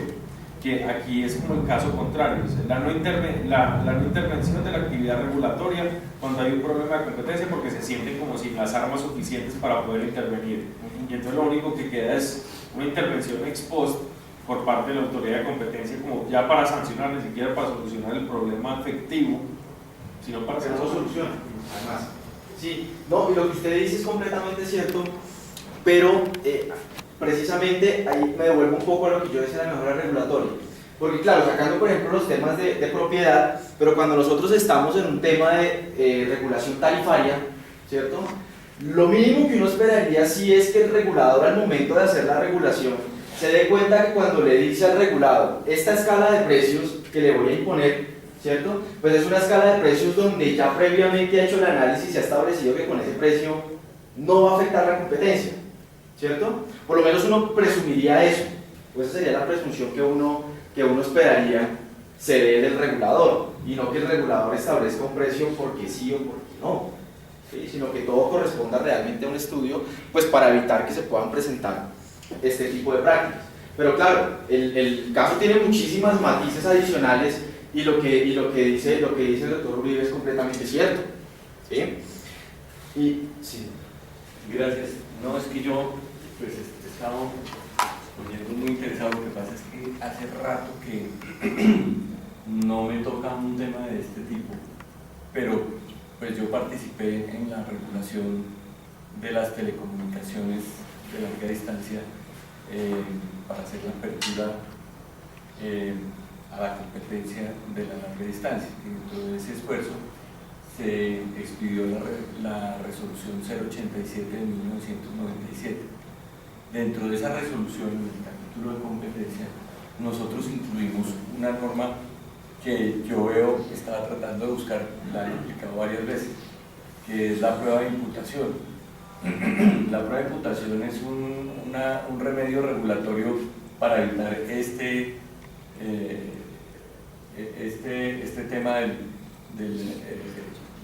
que aquí es como el caso contrario, la no intervención de la actividad regulatoria cuando hay un problema de competencia, porque se sienten como sin las armas suficientes para poder intervenir, y entonces lo único que queda es una intervención ex post por parte de la autoridad de competencia, como ya para sancionar, ni siquiera para solucionar el problema efectivo, sino para hacer eso soluciona, además. Sí, no, y lo que usted dice es completamente cierto, pero precisamente ahí me devuelvo un poco a lo que yo decía de la mejora regulatoria, porque claro, sacando por ejemplo los temas de propiedad, pero cuando nosotros estamos en un tema de regulación tarifaria, ¿cierto? Lo mínimo que uno esperaría sí es que el regulador al momento de hacer la regulación se dé cuenta que cuando le dice al regulado esta escala de precios que le voy a imponer, ¿cierto? Pues es una escala de precios donde ya previamente ha hecho el análisis y ha establecido que con ese precio no va a afectar la competencia, ¿cierto? Por lo menos uno presumiría eso, pues esa sería la presunción que uno esperaría se dé del regulador, y no que el regulador establezca un precio porque sí o porque no, ¿sí? Sino que todo corresponda realmente a un estudio, pues para evitar que se puedan presentar este tipo de prácticas. Pero claro, el caso tiene muchísimas matices adicionales, y lo que dice el doctor Uribe es completamente cierto, ¿sí? Y sí. Gracias. No, es que yo pues he estado poniendo muy interesado. Lo que pasa es que hace rato que no me toca un tema de este tipo, pero pues yo participé en la regulación de las telecomunicaciones de larga distancia para hacer la apertura a la competencia de la larga distancia. Y dentro de ese esfuerzo se expidió la resolución 087 de 1997. Dentro de esa resolución, en el capítulo de competencia, nosotros incluimos una norma que yo veo que estaba tratando de buscar, la he explicado varias veces, que es la prueba de imputación. La prueba de imputación es un remedio regulatorio para evitar este tema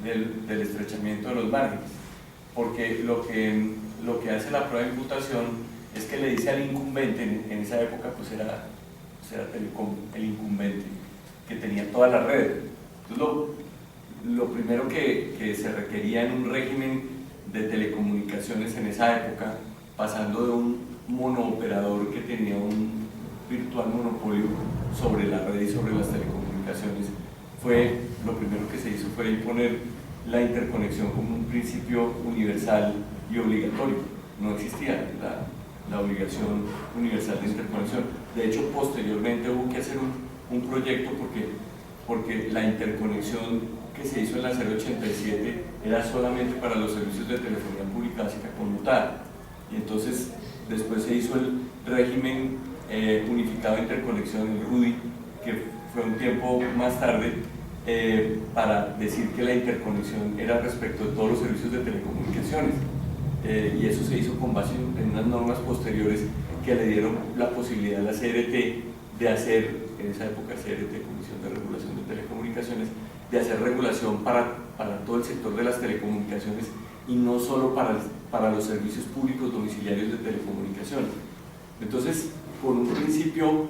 del estrechamiento de los márgenes, porque lo que hace la prueba de imputación es que le dice al incumbente, en esa época pues era Telecom el incumbente, que tenía toda la red. Entonces lo primero que se requería en un régimen de telecomunicaciones en esa época, pasando de un monooperador que tenía un virtual monopolio sobre la red y sobre las telecomunicaciones, lo primero que se hizo fue imponer la interconexión como un principio universal y obligatorio. No existía la obligación universal de interconexión. De hecho, posteriormente hubo que hacer un proyecto porque la interconexión que se hizo en la 087 era solamente para los servicios de telefonía pública básica conmutada, y entonces después se hizo el régimen unificado de interconexión, el RUDI, que fue un tiempo más tarde, para decir que la interconexión era respecto de todos los servicios de telecomunicaciones, y eso se hizo con base en unas normas posteriores que le dieron la posibilidad a la CRT de hacer, en esa época CRT, Comisión de Regulación de Telecomunicaciones, de hacer regulación para todo el sector de las telecomunicaciones y no solo para los servicios públicos domiciliarios de telecomunicaciones. Entonces, con un principio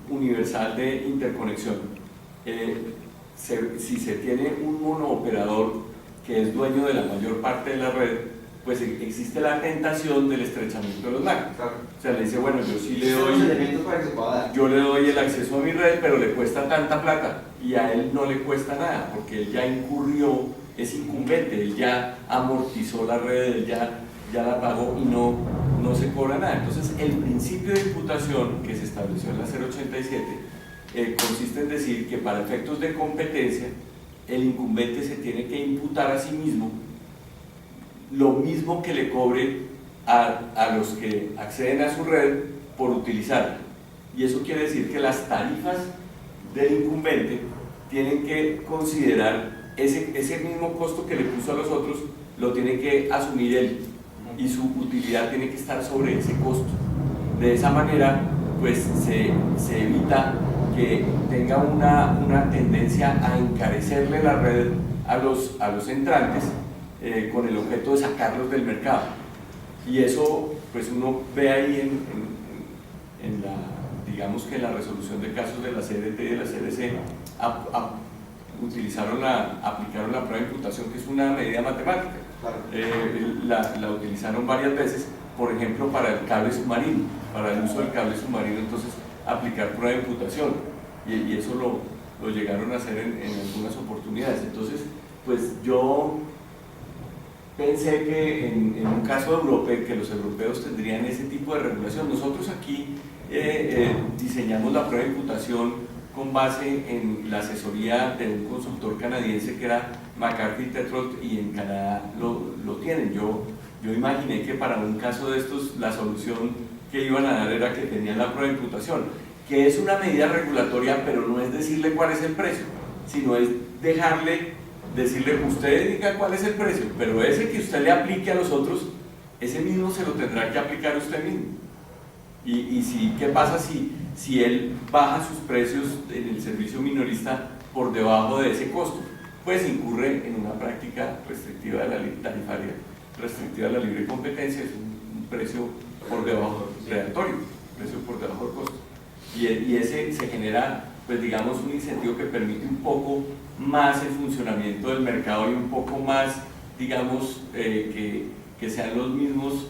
universal de interconexión, si se tiene un monooperador que es dueño de la mayor parte de la red, pues existe la tentación del estrechamiento de los márgenes. Claro. O sea, le dice, bueno, yo sí le Son doy, los elementos para que se pueda dar. yo le doy el acceso a mi red, pero le cuesta tanta plata, y a él no le cuesta nada, porque él ya incurrió, es incumbente, él ya amortizó la red, él ya la pagó y no se cobra nada. Entonces, el principio de imputación que se estableció en la 087 consiste en decir que para efectos de competencia, el incumbente se tiene que imputar a sí mismo lo mismo que le cobre a los que acceden a su red por utilizarla. Y eso quiere decir que las tarifas del incumbente tienen que considerar ese mismo costo que le puso a los otros, lo tiene que asumir él, y su utilidad tiene que estar sobre ese costo. De esa manera, pues se evita que tenga una tendencia a encarecerle la red a los entrantes, con el objeto de sacarlos del mercado. Y eso, pues uno ve ahí digamos que en la resolución de casos de la CDT y de la CDC aplicaron la prueba de imputación, que es una medida matemática. Claro. La utilizaron varias veces, por ejemplo, para el cable submarino, para el uso del cable submarino, entonces aplicar prueba de imputación, y eso lo llegaron a hacer en algunas oportunidades. Entonces, pues yo pensé que en un caso europeo, que los europeos tendrían ese tipo de regulación. Nosotros aquí diseñamos la prueba de imputación con base en la asesoría de un consultor canadiense que era McCarthy Tétrault, y en Canadá lo tienen. Yo imaginé que para un caso de estos la solución que iban a dar era que tenían la prueba de imputación, que es una medida regulatoria, pero no es decirle cuál es el precio, sino es decirle, usted diga cuál es el precio, pero ese que usted le aplique a los otros, ese mismo se lo tendrá que aplicar usted mismo. Y ¿qué pasa si él baja sus precios en el servicio minorista por debajo de ese costo? Pues incurre en una práctica restrictiva de la tarifaria, restrictiva de la libre competencia, es un precio por debajo, predatorio, precio por debajo del costo. Y ese se genera, pues digamos, un incentivo que permite un poco más el funcionamiento del mercado, y un poco más, digamos, que sean los mismos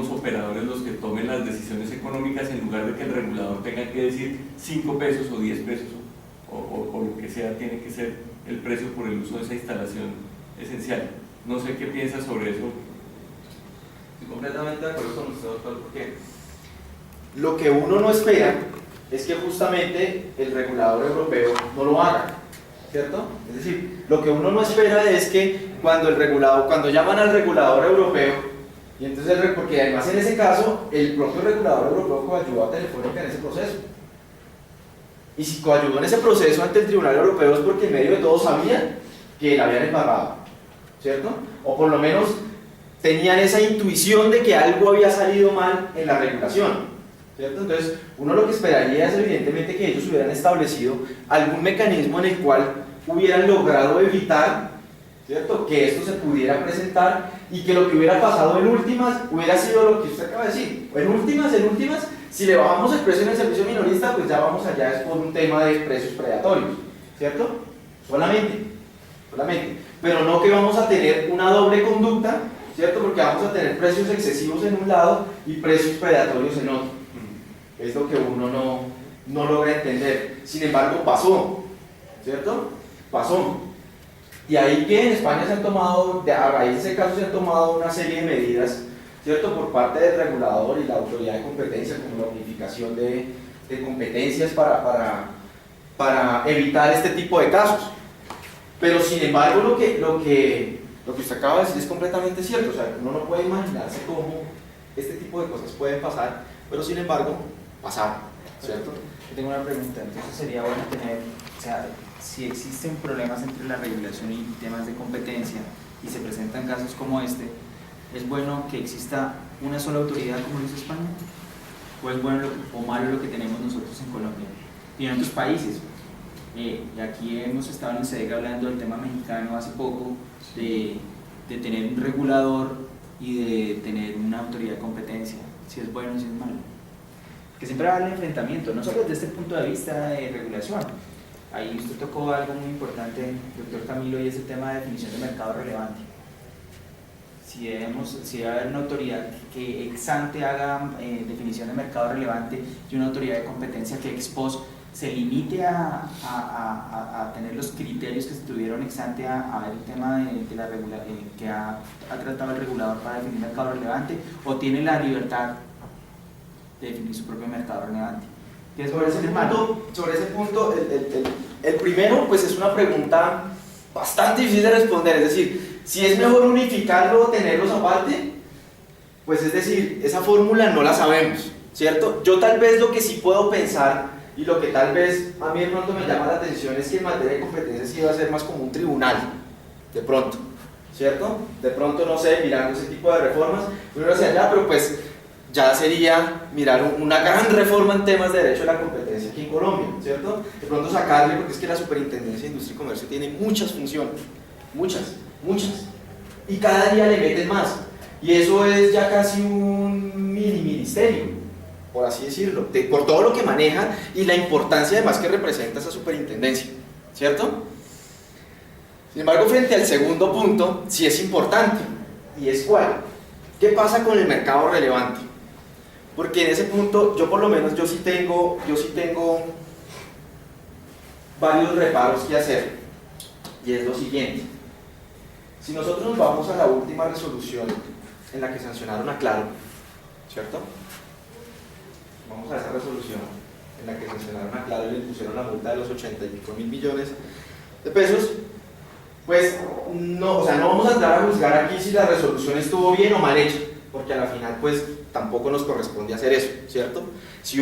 operadores los que tomen las decisiones económicas, en lugar de que el regulador tenga que decir 5 pesos o 10 pesos o lo que sea, tiene que ser el precio por el uso de esa instalación esencial. No sé qué piensas sobre eso. Estoy completamente de acuerdo con usted, doctor, porque lo que uno no espera es que justamente el regulador europeo no lo haga, ¿cierto? Es decir, lo que uno no espera es que cuando llaman al regulador europeo, y entonces porque además en ese caso el propio regulador europeo coayudó a Telefónica en ese proceso. Y si coayudó en ese proceso ante el Tribunal Europeo es porque en medio de todo sabían que la habían embarrado, ¿cierto? O por lo menos tenían esa intuición de que algo había salido mal en la regulación, ¿cierto? Entonces, uno lo que esperaría es evidentemente que ellos hubieran establecido algún mecanismo en el cual hubieran logrado evitar, ¿cierto?, que esto se pudiera presentar y que lo que hubiera pasado en últimas hubiera sido lo que usted acaba de decir. En últimas, si le bajamos el precio en el servicio minorista, pues ya vamos allá, es por un tema de precios predatorios, ¿cierto? Solamente. Pero no que vamos a tener una doble conducta, ¿cierto? Porque vamos a tener precios excesivos en un lado y precios predatorios en otro. Es lo que uno no logra entender. Sin embargo, pasó, ¿cierto? Pasó. Y ahí que en España se han tomado, a raíz de ese caso se han tomado una serie de medidas, ¿cierto?, por parte del regulador y la autoridad de competencia, como la unificación de competencias para evitar este tipo de casos. Pero sin embargo, lo que usted acaba de decir es completamente cierto. O sea, uno no puede imaginarse cómo este tipo de cosas pueden pasar, pero sin embargo, pasaron, ¿cierto? Yo tengo una pregunta, entonces sería bueno tener, o sea, si existen problemas entre la regulación y temas de competencia y se presentan casos como este, ¿es bueno que exista una sola autoridad como lo es España? ¿O es bueno o malo lo que tenemos nosotros en Colombia y en otros países? Y aquí hemos estado en el SEDEC hablando del tema mexicano hace poco, de tener un regulador y de tener una autoridad de competencia, si es bueno o si es malo. Que siempre va a haber enfrentamiento, no solo desde este punto de vista de regulación. Ahí usted tocó algo muy importante, doctor Camilo, y es el tema de definición de mercado relevante. Si debe haber una autoridad que ex ante haga definición de mercado relevante y una autoridad de competencia que ex post se limite a tener los criterios que se tuvieron ex ante a ver el tema de la que ha tratado el regulador para definir mercado relevante, o tiene la libertad de definir su propio mercado relevante. Sobre ese punto, el primero pues es una pregunta bastante difícil de responder, es decir, si es mejor unificarlo o tenerlos aparte, pues es decir, esa fórmula no la sabemos, ¿cierto? Yo tal vez lo que sí puedo pensar y lo que tal vez a mí de pronto me llama la atención es que en materia de competencia sí va a ser más como un tribunal, de pronto, ¿cierto? De pronto, no sé, mirando ese tipo de reformas, uno hacia allá, pero pues ya sería mirar una gran reforma en temas de derecho de la competencia aquí en Colombia, ¿cierto? De pronto sacarle, porque es que la Superintendencia de Industria y Comercio tiene muchas funciones, muchas, y cada día le meten más, y eso es ya casi un mini ministerio, por así decirlo, por todo lo que maneja y la importancia además que representa esa superintendencia, ¿cierto? Sin embargo, frente al segundo punto, sí es importante, y es ¿cuál? ¿Qué pasa con el mercado relevante? Porque en ese punto, yo por lo menos, yo sí tengo varios reparos que hacer, y es lo siguiente. Si nosotros nos vamos a la última resolución en la que sancionaron a Claro, ¿cierto? Vamos a esa resolución en la que sancionaron a Claro y le pusieron la multa de los 80 y pico mil millones de pesos, pues no, o sea, no vamos a entrar a juzgar aquí si la resolución estuvo bien o mal hecha, porque a la final pues tampoco nos corresponde hacer eso, ¿cierto? Si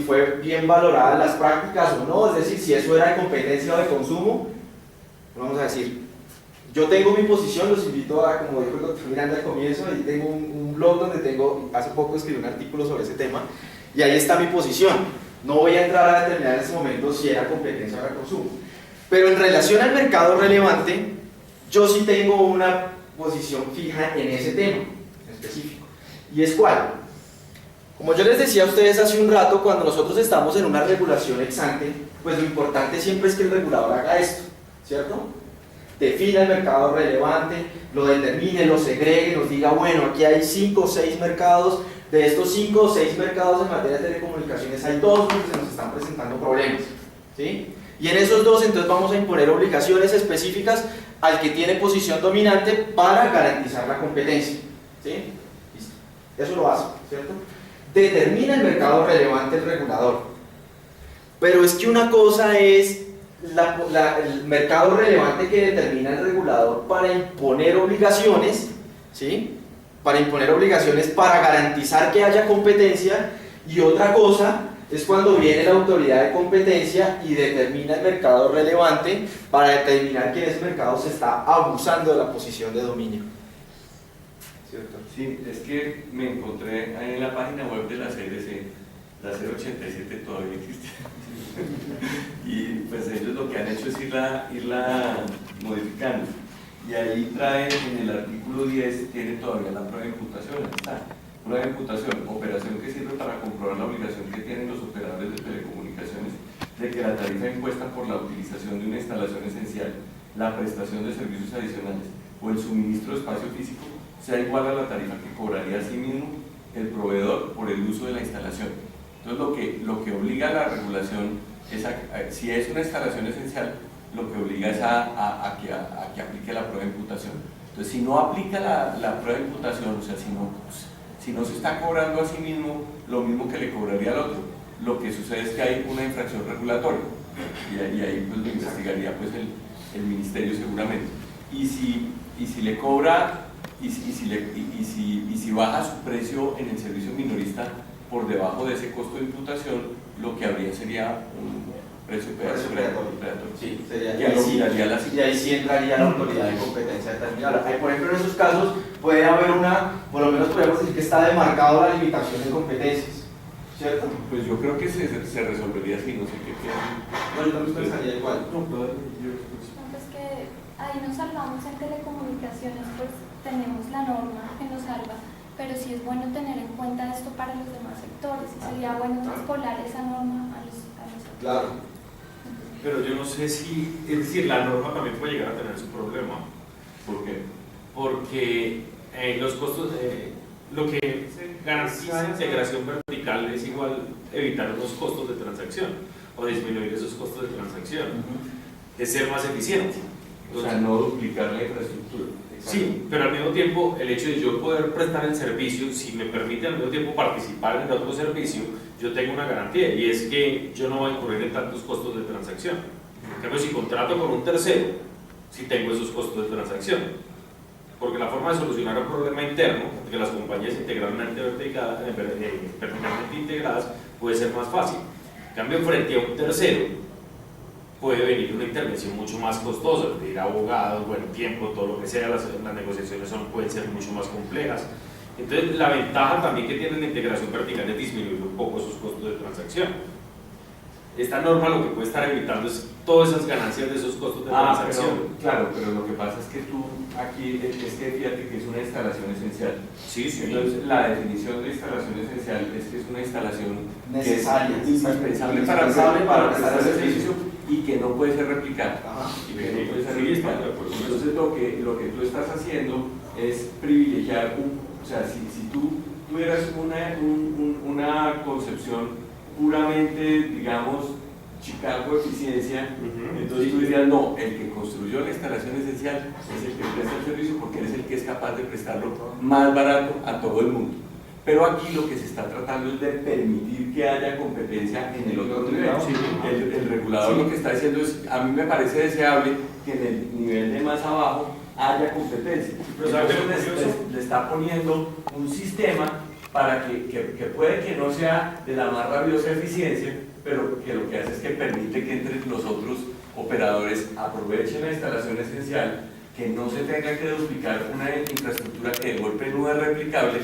fue bien valoradas las prácticas o no, es decir, si eso era de competencia o de consumo, vamos a decir, yo tengo mi posición, los invito a, como dijo el doctor Miranda al comienzo, ahí tengo un blog donde hace poco escribí un artículo sobre ese tema, y ahí está mi posición. No voy a entrar a determinar en ese momento si era competencia o era consumo. Pero en relación al mercado relevante, yo sí tengo una posición fija en ese tema en específico. ¿Y es cuál? Como yo les decía a ustedes hace un rato, cuando nosotros estamos en una regulación ex ante, pues lo importante siempre es que el regulador haga esto, ¿cierto? Defina el mercado relevante, lo determine, lo segregue, nos diga, bueno, aquí hay 5 o 6 mercados, de estos 5 o 6 mercados en materia de telecomunicaciones hay 2 donde se nos están presentando problemas, ¿sí? Y en esos 2 entonces vamos a imponer obligaciones específicas al que tiene posición dominante para garantizar la competencia, ¿sí? eso lo hace, ¿cierto? Determina el mercado relevante el regulador. Pero es que una cosa es el mercado relevante que determina el regulador para imponer obligaciones, ¿sí? Para imponer obligaciones para garantizar que haya competencia, y otra cosa es cuando viene la autoridad de competencia y determina el mercado relevante para determinar que en ese mercado se está abusando de la posición de dominio. ¿Cierto? Sí, es que me encontré ahí en la página web de la CDC, la 087 todavía existe. Y pues ellos lo que han hecho es irla modificando. Y ahí trae en el artículo 10, tiene todavía la prueba de imputación, ahí está. Prueba de imputación, operación que sirve para comprobar la obligación que tienen los operadores de telecomunicaciones de que la tarifa impuesta por la utilización de una instalación esencial, la prestación de servicios adicionales o el suministro de espacio físico sea igual a la tarifa que cobraría a sí mismo el proveedor por el uso de la instalación. Entonces lo que obliga a la regulación es si es una instalación esencial, lo que obliga es a que aplique la prueba de imputación. Entonces si no aplica la prueba de imputación, o sea, si no se está cobrando a sí mismo lo mismo que le cobraría al otro, lo que sucede es que hay una infracción regulatoria y ahí pues lo investigaría pues el ministerio seguramente. Y si le cobra y si baja su precio en el servicio minorista por debajo de ese costo de imputación, lo que habría sería un precio predatorio. Sí, y ahí sí entraría la autoridad de competencia determinada. Por ejemplo, en esos casos puede haber por lo menos podemos decir que está demarcado la limitación de competencias, ¿cierto? Pues yo creo que se resolvería así, no sé qué piensan. No, yo también pensaría igual. Pues que ahí nos salvamos en telecomunicaciones, pues tenemos la norma que nos salva, pero sí es bueno tener en cuenta esto para los demás sectores, y sería bueno traspolar esa norma a los sectores. Claro. Pero yo no sé si, es decir, la norma también puede llegar a tener su problema. ¿Por qué? Porque los costos, lo que garantiza integración vertical es igual evitar los costos de transacción o disminuir esos costos de transacción, es ser más eficiente. O sea, no duplicar la infraestructura. Sí, pero al mismo tiempo el hecho de yo poder prestar el servicio, si me permite al mismo tiempo participar en el otro servicio, yo tengo una garantía, y es que yo no voy a incurrir en tantos costos de transacción. En cambio, si contrato con un tercero, sí tengo esos costos de transacción, porque la forma de solucionar un problema interno de que las compañías integralmente verticalmente integradas puede ser más fácil. En cambio, frente a un tercero puede venir una intervención mucho más costosa, pedir abogados, bueno, tiempo, todo lo que sea, las negociaciones pueden ser mucho más complejas. Entonces, la ventaja también que tiene la integración vertical es disminuir un poco esos costos de transacción. Esta norma lo que puede estar evitando es todas esas ganancias de esos costos de transacción. Claro, pero lo que pasa es que tú aquí, es que fíjate que es una instalación esencial. Sí, sí. Entonces, la definición de instalación esencial es que es una instalación necesaria, que es indispensable para prestar el servicio y que no puede ser replicada. Y que no puede ser replicada. Entonces, lo que tú estás haciendo es privilegiar, o sea, si tú tuvieras una concepción puramente, digamos, Chicago eficiencia, entonces tú dirías, no, el que construyó la instalación esencial es el que presta el servicio porque él es el que es capaz de prestarlo más barato a todo el mundo. Pero aquí lo que se está tratando es de permitir que haya competencia en el otro nivel. El regulador lo que está diciendo es, a mí me parece deseable que en el nivel de más abajo haya competencia. Entonces le está poniendo un sistema para que puede que no sea de la más rabiosa eficiencia, pero que lo que hace es que permite que entre los otros operadores aprovechen la instalación esencial, que no se tenga que duplicar una infraestructura que de golpe no es replicable,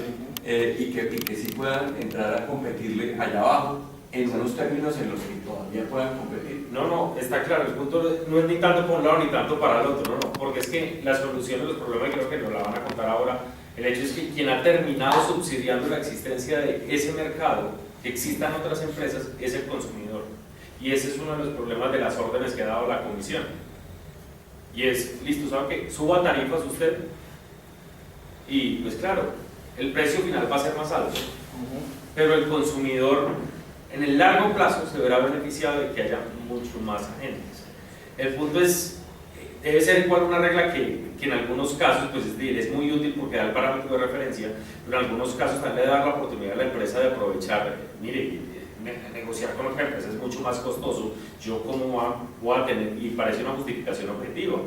y que sí puedan entrar a competirle allá abajo en unos términos en los que todavía puedan competir. No, está claro, el punto no es ni tanto por un lado ni tanto para el otro, no, porque es que la solución de los problemas, creo que nos la van a contar ahora, el hecho es que quien ha terminado subsidiando la existencia de ese mercado, que existan otras empresas, es el consumidor. Y ese es uno de los problemas de las órdenes que ha dado la comisión. Y es, listo, ¿sabe qué? Suba tarifas usted y pues claro, el precio final va a ser más alto, pero el consumidor en el largo plazo se verá beneficiado de que haya mucho más agentes. El punto es debe ser igual una regla que en algunos casos pues es muy útil porque da el parámetro de referencia, pero en algunos casos también le da la oportunidad a la empresa de aprovechar, mire, negociar con otra empresa es mucho más costoso, yo cómo voy a tener, y parece una justificación objetiva,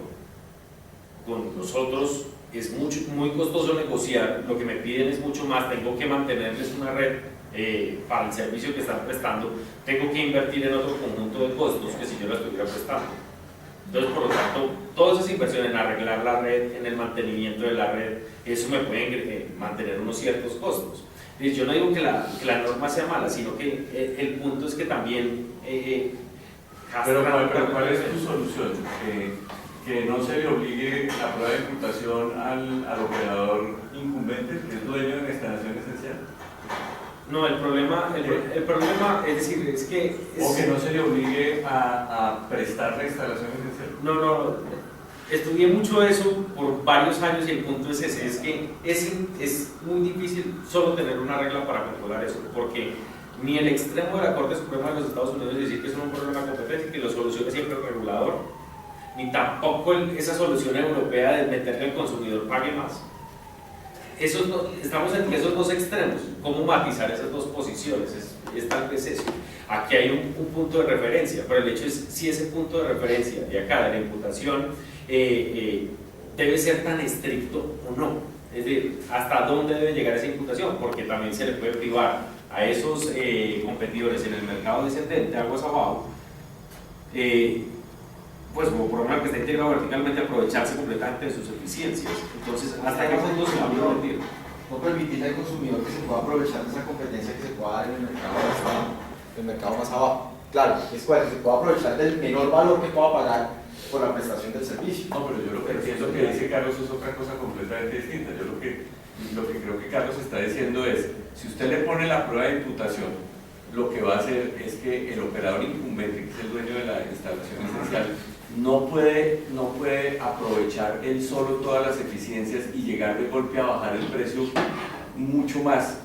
con nosotros es muy costoso negociar, lo que me piden es mucho más, tengo que mantenerles una red para el servicio que están prestando, tengo que invertir en otro conjunto de costos que si yo la estuviera prestando. Entonces, por lo tanto, todas esas inversiones en arreglar la red, en el mantenimiento de la red, eso me puede mantener unos ciertos costos. Yo no digo que la norma sea mala, sino que el punto es que también... pero ¿cuál es tu solución? Que no se le obligue la prueba de imputación al operador incumbente, que es dueño de la instalación esencial. No, el problema es decir, es que... O que no se le obligue a prestar la instalación esencial. No, estudié mucho eso por varios años y el punto es ese, es que es muy difícil solo tener una regla para controlar eso, porque ni el extremo de la Corte Suprema de los Estados Unidos es decir que es un problema de competencia y que lo solucione siempre el regulador, ni tampoco esa solución europea de meterle al consumidor pague más. Estamos entre esos dos extremos. ¿Cómo matizar esas dos posiciones? Es tal vez eso. Aquí hay un punto de referencia, pero el hecho es si ese punto de referencia de acá, de la imputación, debe ser tan estricto o no. Es decir, ¿hasta dónde debe llegar esa imputación? Porque también se le puede privar a esos competidores en el mercado descendente, aguas abajo, pues como por ejemplo que está integrado verticalmente, aprovecharse completamente de sus eficiencias. Entonces, ¿hasta qué punto se va a permitir? No permitirle al consumidor que se pueda aprovechar de esa competencia que se pueda dar en el mercado más abajo. Claro, es cual que se pueda aprovechar del menor valor que pueda pagar por la prestación del servicio. No, pero yo lo que pienso que dice Carlos es otra cosa completamente distinta. Yo lo que creo que Carlos está diciendo es, si usted le pone la prueba de imputación, lo que va a hacer es que el operador incumbente, que es el dueño de la instalación esencial, no puede aprovechar él solo todas las eficiencias y llegar de golpe a bajar el precio mucho más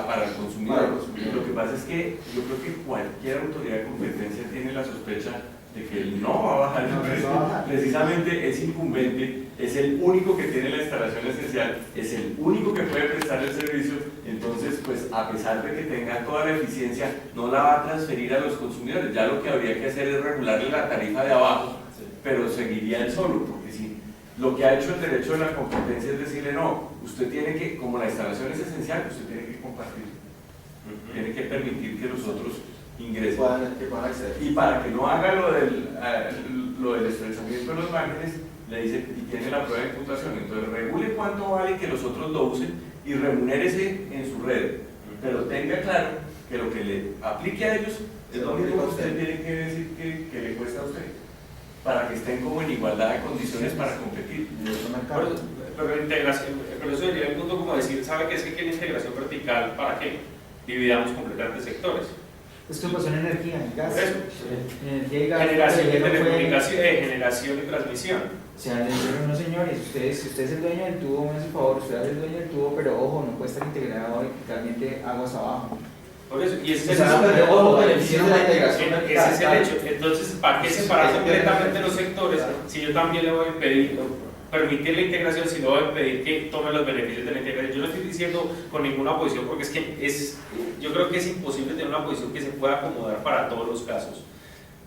para el consumidor. Lo que pasa es que yo creo que cualquier autoridad de competencia tiene la sospecha de que él no va a bajar el precio. Precisamente es incumbente, es el único que tiene la instalación esencial, es el único que puede prestar el servicio, entonces pues a pesar de que tenga toda la eficiencia, no la va a transferir a los consumidores. Ya lo que habría que hacer es regularle la tarifa de abajo, pero seguiría él solo, porque si lo que ha hecho el derecho de la competencia es decirle no, usted tiene que, como la instalación es esencial, usted tiene que compartir, tiene que permitir que los otros ingresen. Que puedan acceder. Y para que no haga lo del estrechamiento de los márgenes, le dice y tiene la prueba de imputación, entonces regule cuánto vale que los otros lo usen y remunérese en su red, pero tenga claro que lo que le aplique a ellos es lo mismo que usted tiene que decir que le cuesta a usted, para que estén como en igualdad de condiciones para competir. Pero eso sería el punto como decir, ¿sabe qué es que quiere integración vertical? ¿Para qué? Dividamos completamente sectores. Esto pasó en energía, en gas. Energía y gas. Generación y telecomunicación, generación y transmisión. O sea, le dijeron, no señores, usted es el dueño del tubo, me hace el favor, usted es el dueño del tubo, pero ojo, no puede estar integrado verticalmente aguas abajo. Por eso, y ese es el hecho. Entonces, ¿para qué separar completamente los sectores si yo también le voy a impedir permitir la integración, si le voy a impedir que tome los beneficios de la integración? Yo no estoy diciendo con ninguna posición, porque es que yo creo que es imposible tener una posición que se pueda acomodar para todos los casos.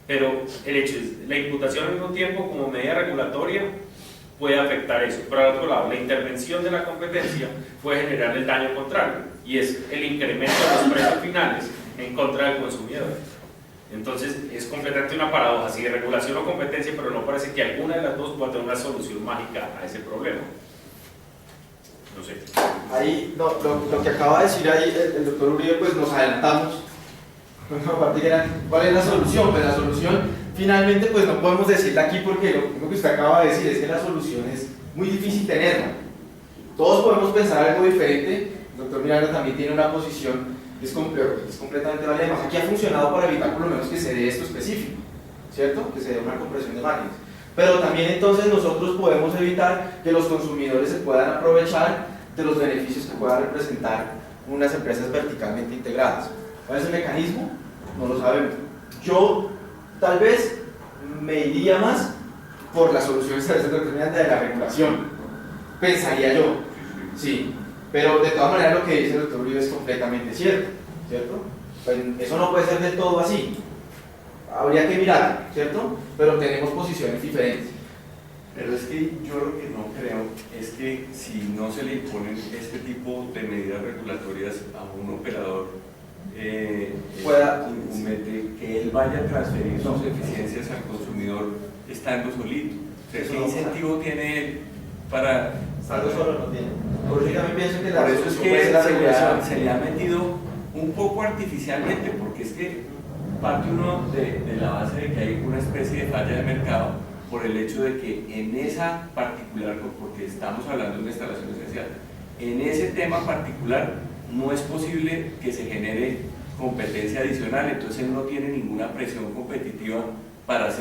Pero el hecho es, la imputación al mismo tiempo como medida regulatoria puede afectar eso. Pero al otro lado, la intervención de la competencia puede generar el daño contrario, y es el incremento de los precios finales en contra del consumidor. Entonces es completamente una paradoja, si de regulación o competencia, pero no parece que alguna de las dos pueda tener una solución mágica a ese problema. No sé. Ahí, lo que acaba de decir ahí el doctor Uribe, pues nos adelantamos. ¿Cuál es la solución? Pues la solución finalmente pues no podemos decirla aquí porque lo que usted acaba de decir es que la solución es muy difícil tenerla. Todos podemos pensar algo diferente. El doctor Miranda también tiene una posición que es completamente válida. Además, aquí ha funcionado para evitar por lo menos que se dé esto específico, ¿cierto? Que se dé una compresión de márgenes. Pero también entonces nosotros podemos evitar que los consumidores se puedan aprovechar de los beneficios que puedan representar unas empresas verticalmente integradas. ¿Cuál es el mecanismo? No lo sabemos. Yo tal vez me iría más por las soluciones a de la regulación, pensaría yo, sí, pero de todas maneras lo que dice el doctor Uribe es completamente cierto, ¿cierto? Pues eso no puede ser del todo así, habría que mirar, ¿cierto? Pero tenemos posiciones diferentes. Pero es que yo lo que no creo es que si no se le imponen este tipo de medidas regulatorias a un operador pueda incumbente, que él vaya a transferir sus eficiencias al consumidor estando solito. O sea, ¿qué incentivo tiene él para...? Estando solo no tiene. Por eso yo también pienso que Por eso es solución puede ser la que regulación. se le ha metido un poco artificialmente, porque es que parte uno de la base de que hay una especie de falla de mercado por el hecho de que en esa particular, porque estamos hablando de una instalación esencial, en ese tema particular no es posible que se genere competencia adicional, entonces él no tiene ninguna presión competitiva para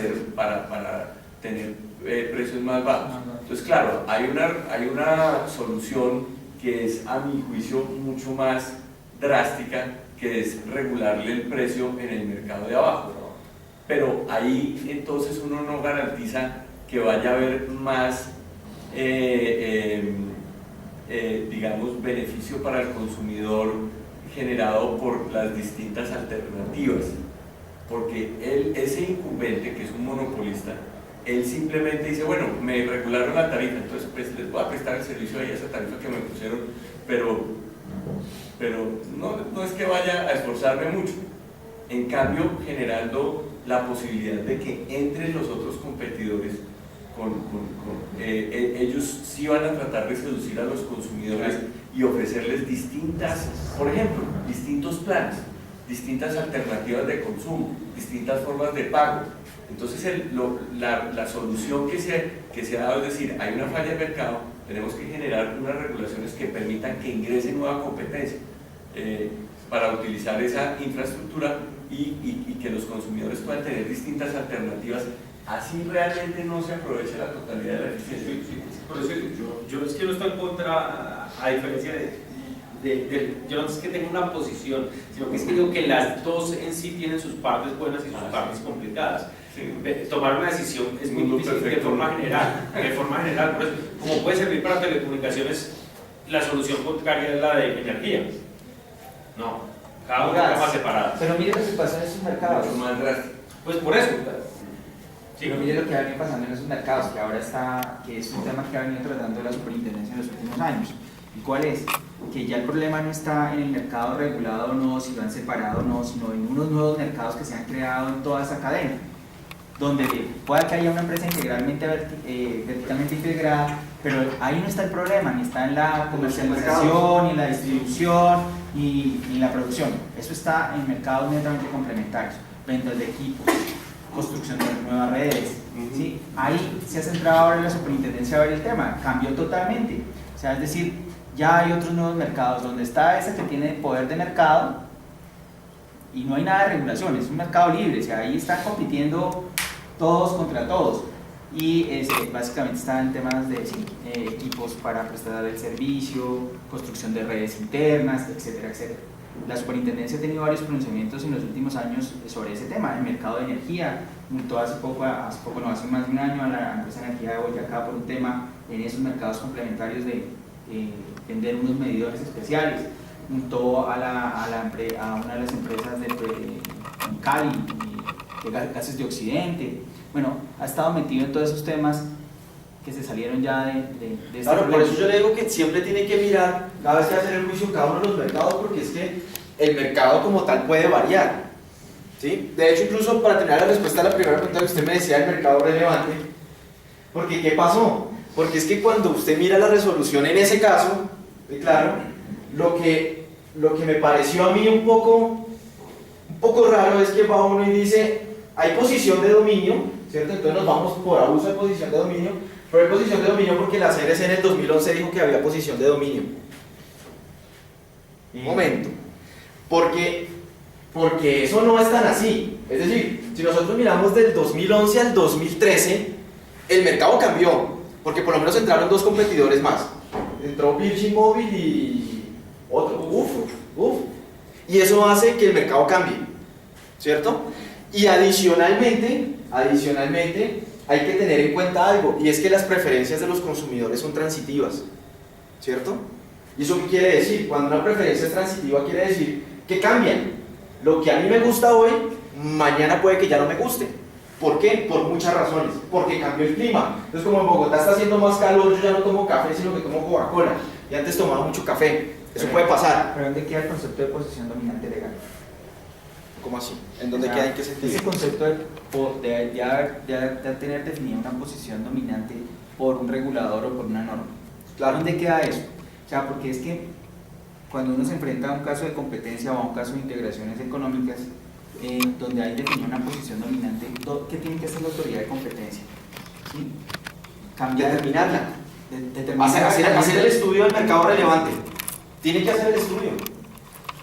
tener precios más bajos. Entonces, claro, hay una solución que es, a mi juicio, mucho más drástica, que es regularle el precio en el mercado de abajo. Pero ahí entonces uno no garantiza que vaya a haber más, digamos, beneficio para el consumidor generado por las distintas alternativas. Porque ese incumbente, que es un monopolista, él simplemente dice, bueno, me regularon la tarifa, entonces pues les voy a prestar el servicio ahí a esa tarifa que me pusieron, pero no es que vaya a esforzarme mucho. En cambio, generando la posibilidad de que entre los otros competidores, ellos sí van a tratar de seducir a los consumidores y ofrecerles distintas, por ejemplo, distintos planes, distintas alternativas de consumo, distintas formas de pago. Entonces la solución que se ha dado es decir, hay una falla de mercado, tenemos que generar unas regulaciones que permitan que ingrese nueva competencia para utilizar esa infraestructura y que los consumidores puedan tener distintas alternativas, así realmente no se aproveche la totalidad de la eficiencia. Por eso yo es que no estoy en contra, a diferencia yo no es que tenga una posición, sino que es que digo que las dos en sí tienen sus partes buenas y sus partes complicadas. Sí. Tomar una decisión es muy difícil de forma general, por eso, como puede servir para telecomunicaciones, la solución contraria es la de energía. No, cada una está más separada. Pero mire lo que pasa en esos mercados. Mucho más drástico. Pues por eso. Sí, Pero mire lo que ha venido pasando en esos mercados, que ahora que es un tema que ha venido tratando la superintendencia en los últimos años. ¿Y cuál es? Que ya el problema no está en el mercado regulado o no, si lo han separado o no, sino en unos nuevos mercados que se han creado en toda esa cadena, donde pueda que haya una empresa integralmente, verticalmente integrada, pero ahí no está el problema, ni está en la comercialización, ni en la distribución, ni en la producción. Eso está en mercados netamente complementarios, ventas de equipos, construcción de nuevas redes. ¿Sí? Ahí se ha centrado ahora la superintendencia a ver el tema, cambió totalmente. O sea, es decir, ya hay otros nuevos mercados donde está ese que tiene poder de mercado y no hay nada de regulación, es un mercado libre, o sea, ahí están compitiendo todos contra todos y básicamente están en temas de equipos para prestar el servicio, construcción de redes internas, etcétera, etcétera. La superintendencia ha tenido varios pronunciamientos en los últimos años sobre ese tema, el mercado de energía. Multó hace más de un año a la empresa de energía de Boyacá por un tema en esos mercados complementarios de vender unos medidores especiales. Multó a una de las empresas en Cali, de Gases de Occidente. Bueno, ha estado metido en todos esos temas que se salieron ya de este Claro, problema. por eso yo le digo que siempre tiene que mirar, cada vez que hacer el juicio en cada uno de los mercados, porque es que el mercado como tal puede variar, ¿sí? De hecho, incluso para tener la respuesta a la primera pregunta que usted me decía, el mercado relevante, porque ¿qué pasó? Porque es que cuando usted mira la resolución en ese caso, claro, lo que me pareció a mí un poco raro es que va uno y dice, hay posición de dominio, ¿cierto? Entonces nos vamos por abuso de posición de dominio, pero hay posición de dominio porque la CRC en el 2011 dijo que había posición de dominio. Un momento. Porque eso no es tan así. Es decir, si nosotros miramos del 2011 al 2013, el mercado cambió, porque por lo menos entraron dos competidores más. Entró Virgin Mobile y otro. Y eso hace que el mercado cambie. ¿cierto? Y adicionalmente, hay que tener en cuenta algo, y es que las preferencias de los consumidores son transitivas, ¿cierto? ¿Y eso qué quiere decir? Cuando una preferencia es transitiva, quiere decir que cambian. Lo que a mí me gusta hoy, mañana puede que ya no me guste. ¿Por qué? Por muchas razones. Porque cambió el clima. Entonces, como en Bogotá está haciendo más calor, yo ya no tomo café, sino que tomo Coca-Cola. Y antes tomaba mucho café. Eso puede pasar. ¿Pero dónde queda el concepto de posición dominante legal? ¿Cómo así? ¿En dónde queda? ¿En qué sentido? Ese concepto de tener definida una posición dominante por un regulador o por una norma. Claro. ¿Dónde queda eso? O sea, porque es que cuando uno se enfrenta a un caso de competencia o a un caso de integraciones económicas, donde hay definida una posición dominante, ¿qué tiene que hacer la autoridad de competencia? ¿Sí? Determinarla. Determinar Hacer el estudio del mercado relevante. Tiene que hacer el estudio.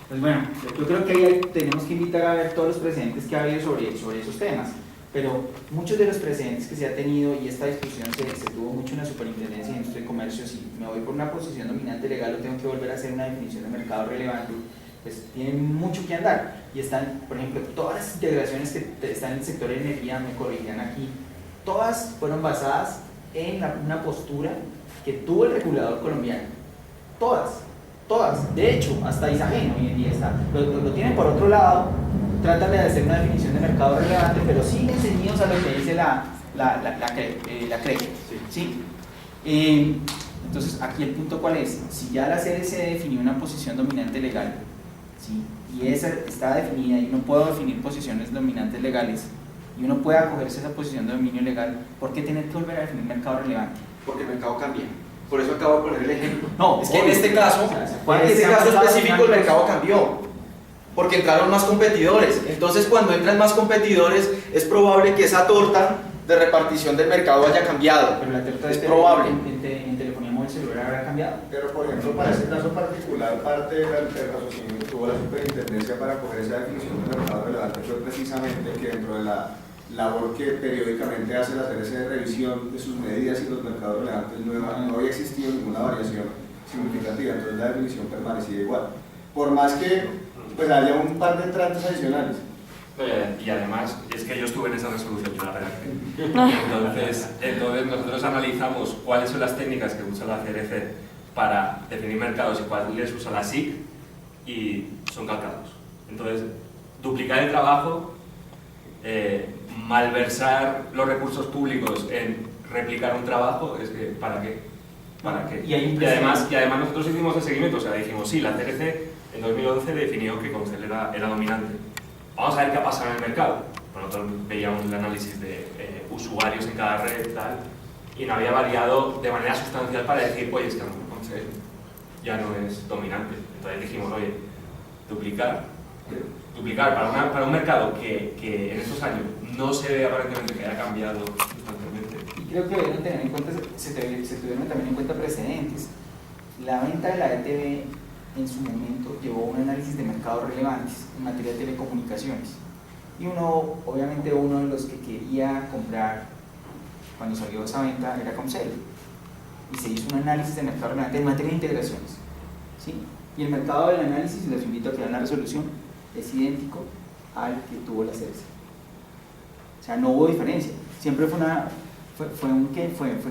Pues bueno, yo creo que ahí tenemos que invitar a ver todos los precedentes que ha habido sobre esos temas, pero muchos de los precedentes que se ha tenido, y esta discusión se tuvo mucho en la Superintendencia de Industria y Comercio, si me voy por una posición dominante legal o tengo que volver a hacer una definición de mercado relevante, pues tienen mucho que andar, y están, por ejemplo, todas las integraciones que están en el sector de energía, me corregirán aquí, todas fueron basadas en una postura que tuvo el regulador colombiano, todas. De hecho, hasta Isagen hoy en día está. Lo tienen por otro lado, tratan de hacer una definición de mercado relevante, pero siguen ceñidos a lo que dice la CREC. ¿Sí? Entonces, aquí el punto cuál es, si ya la CRC definió una posición dominante legal, ¿sí? Y esa está definida y uno puede definir posiciones dominantes legales, y uno puede acogerse a esa posición de dominio legal, ¿por qué tener que volver a definir mercado relevante? Porque el mercado cambia. Por eso acabo de poner el ejemplo. No, es que en este caso específico el mercado cambió. Porque entraron más competidores. Entonces, cuando entran más competidores, es probable que esa torta de repartición del mercado haya cambiado. Pero la torta es probable. En telefonía móvil celular habrá cambiado. Pero, por ejemplo, para ese caso particular, parte del raciocinio que tuvo la superintendencia para coger esa definición de mercado relevante fue precisamente que dentro de la labor que periódicamente hace la CRC de revisión de sus medidas y los mercados relevantes no había existido ninguna variación significativa, entonces la definición permanecía igual. Por más que pues, haya un par de tratos adicionales. Y además, es que yo estuve en esa resolución, yo la redacté. Entonces nosotros analizamos cuáles son las técnicas que usa la CRC para definir mercados y cuáles usa la SIC y son calcados. Entonces, duplicar el trabajo, malversar los recursos públicos en replicar un trabajo, es que ¿para qué? ¿Para qué? Y además nosotros hicimos el seguimiento, o sea, dijimos, sí, la CRC en 2011 definió que Concel era dominante. Vamos a ver qué ha pasado en el mercado. Bueno, nosotros veíamos el análisis de usuarios en cada red y tal, y no había variado de manera sustancial para decir, oye, es que a lo mejor Concel ya no es dominante. Entonces dijimos, oye, duplicar para un mercado que en estos años no se ve aparentemente que haya cambiado sustancialmente. Y creo que deben tener en cuenta, se tuvieron también en cuenta precedentes. La venta de la ETV en su momento llevó un análisis de mercados relevantes en materia de telecomunicaciones. Y obviamente uno de los que quería comprar cuando salió esa venta era Comcel. Y se hizo un análisis de mercado relevante en materia de integraciones. ¿Sí? Y el mercado del análisis, les invito a que vean la resolución, es idéntico al que tuvo la CRC. O sea, no hubo diferencia. Siempre fue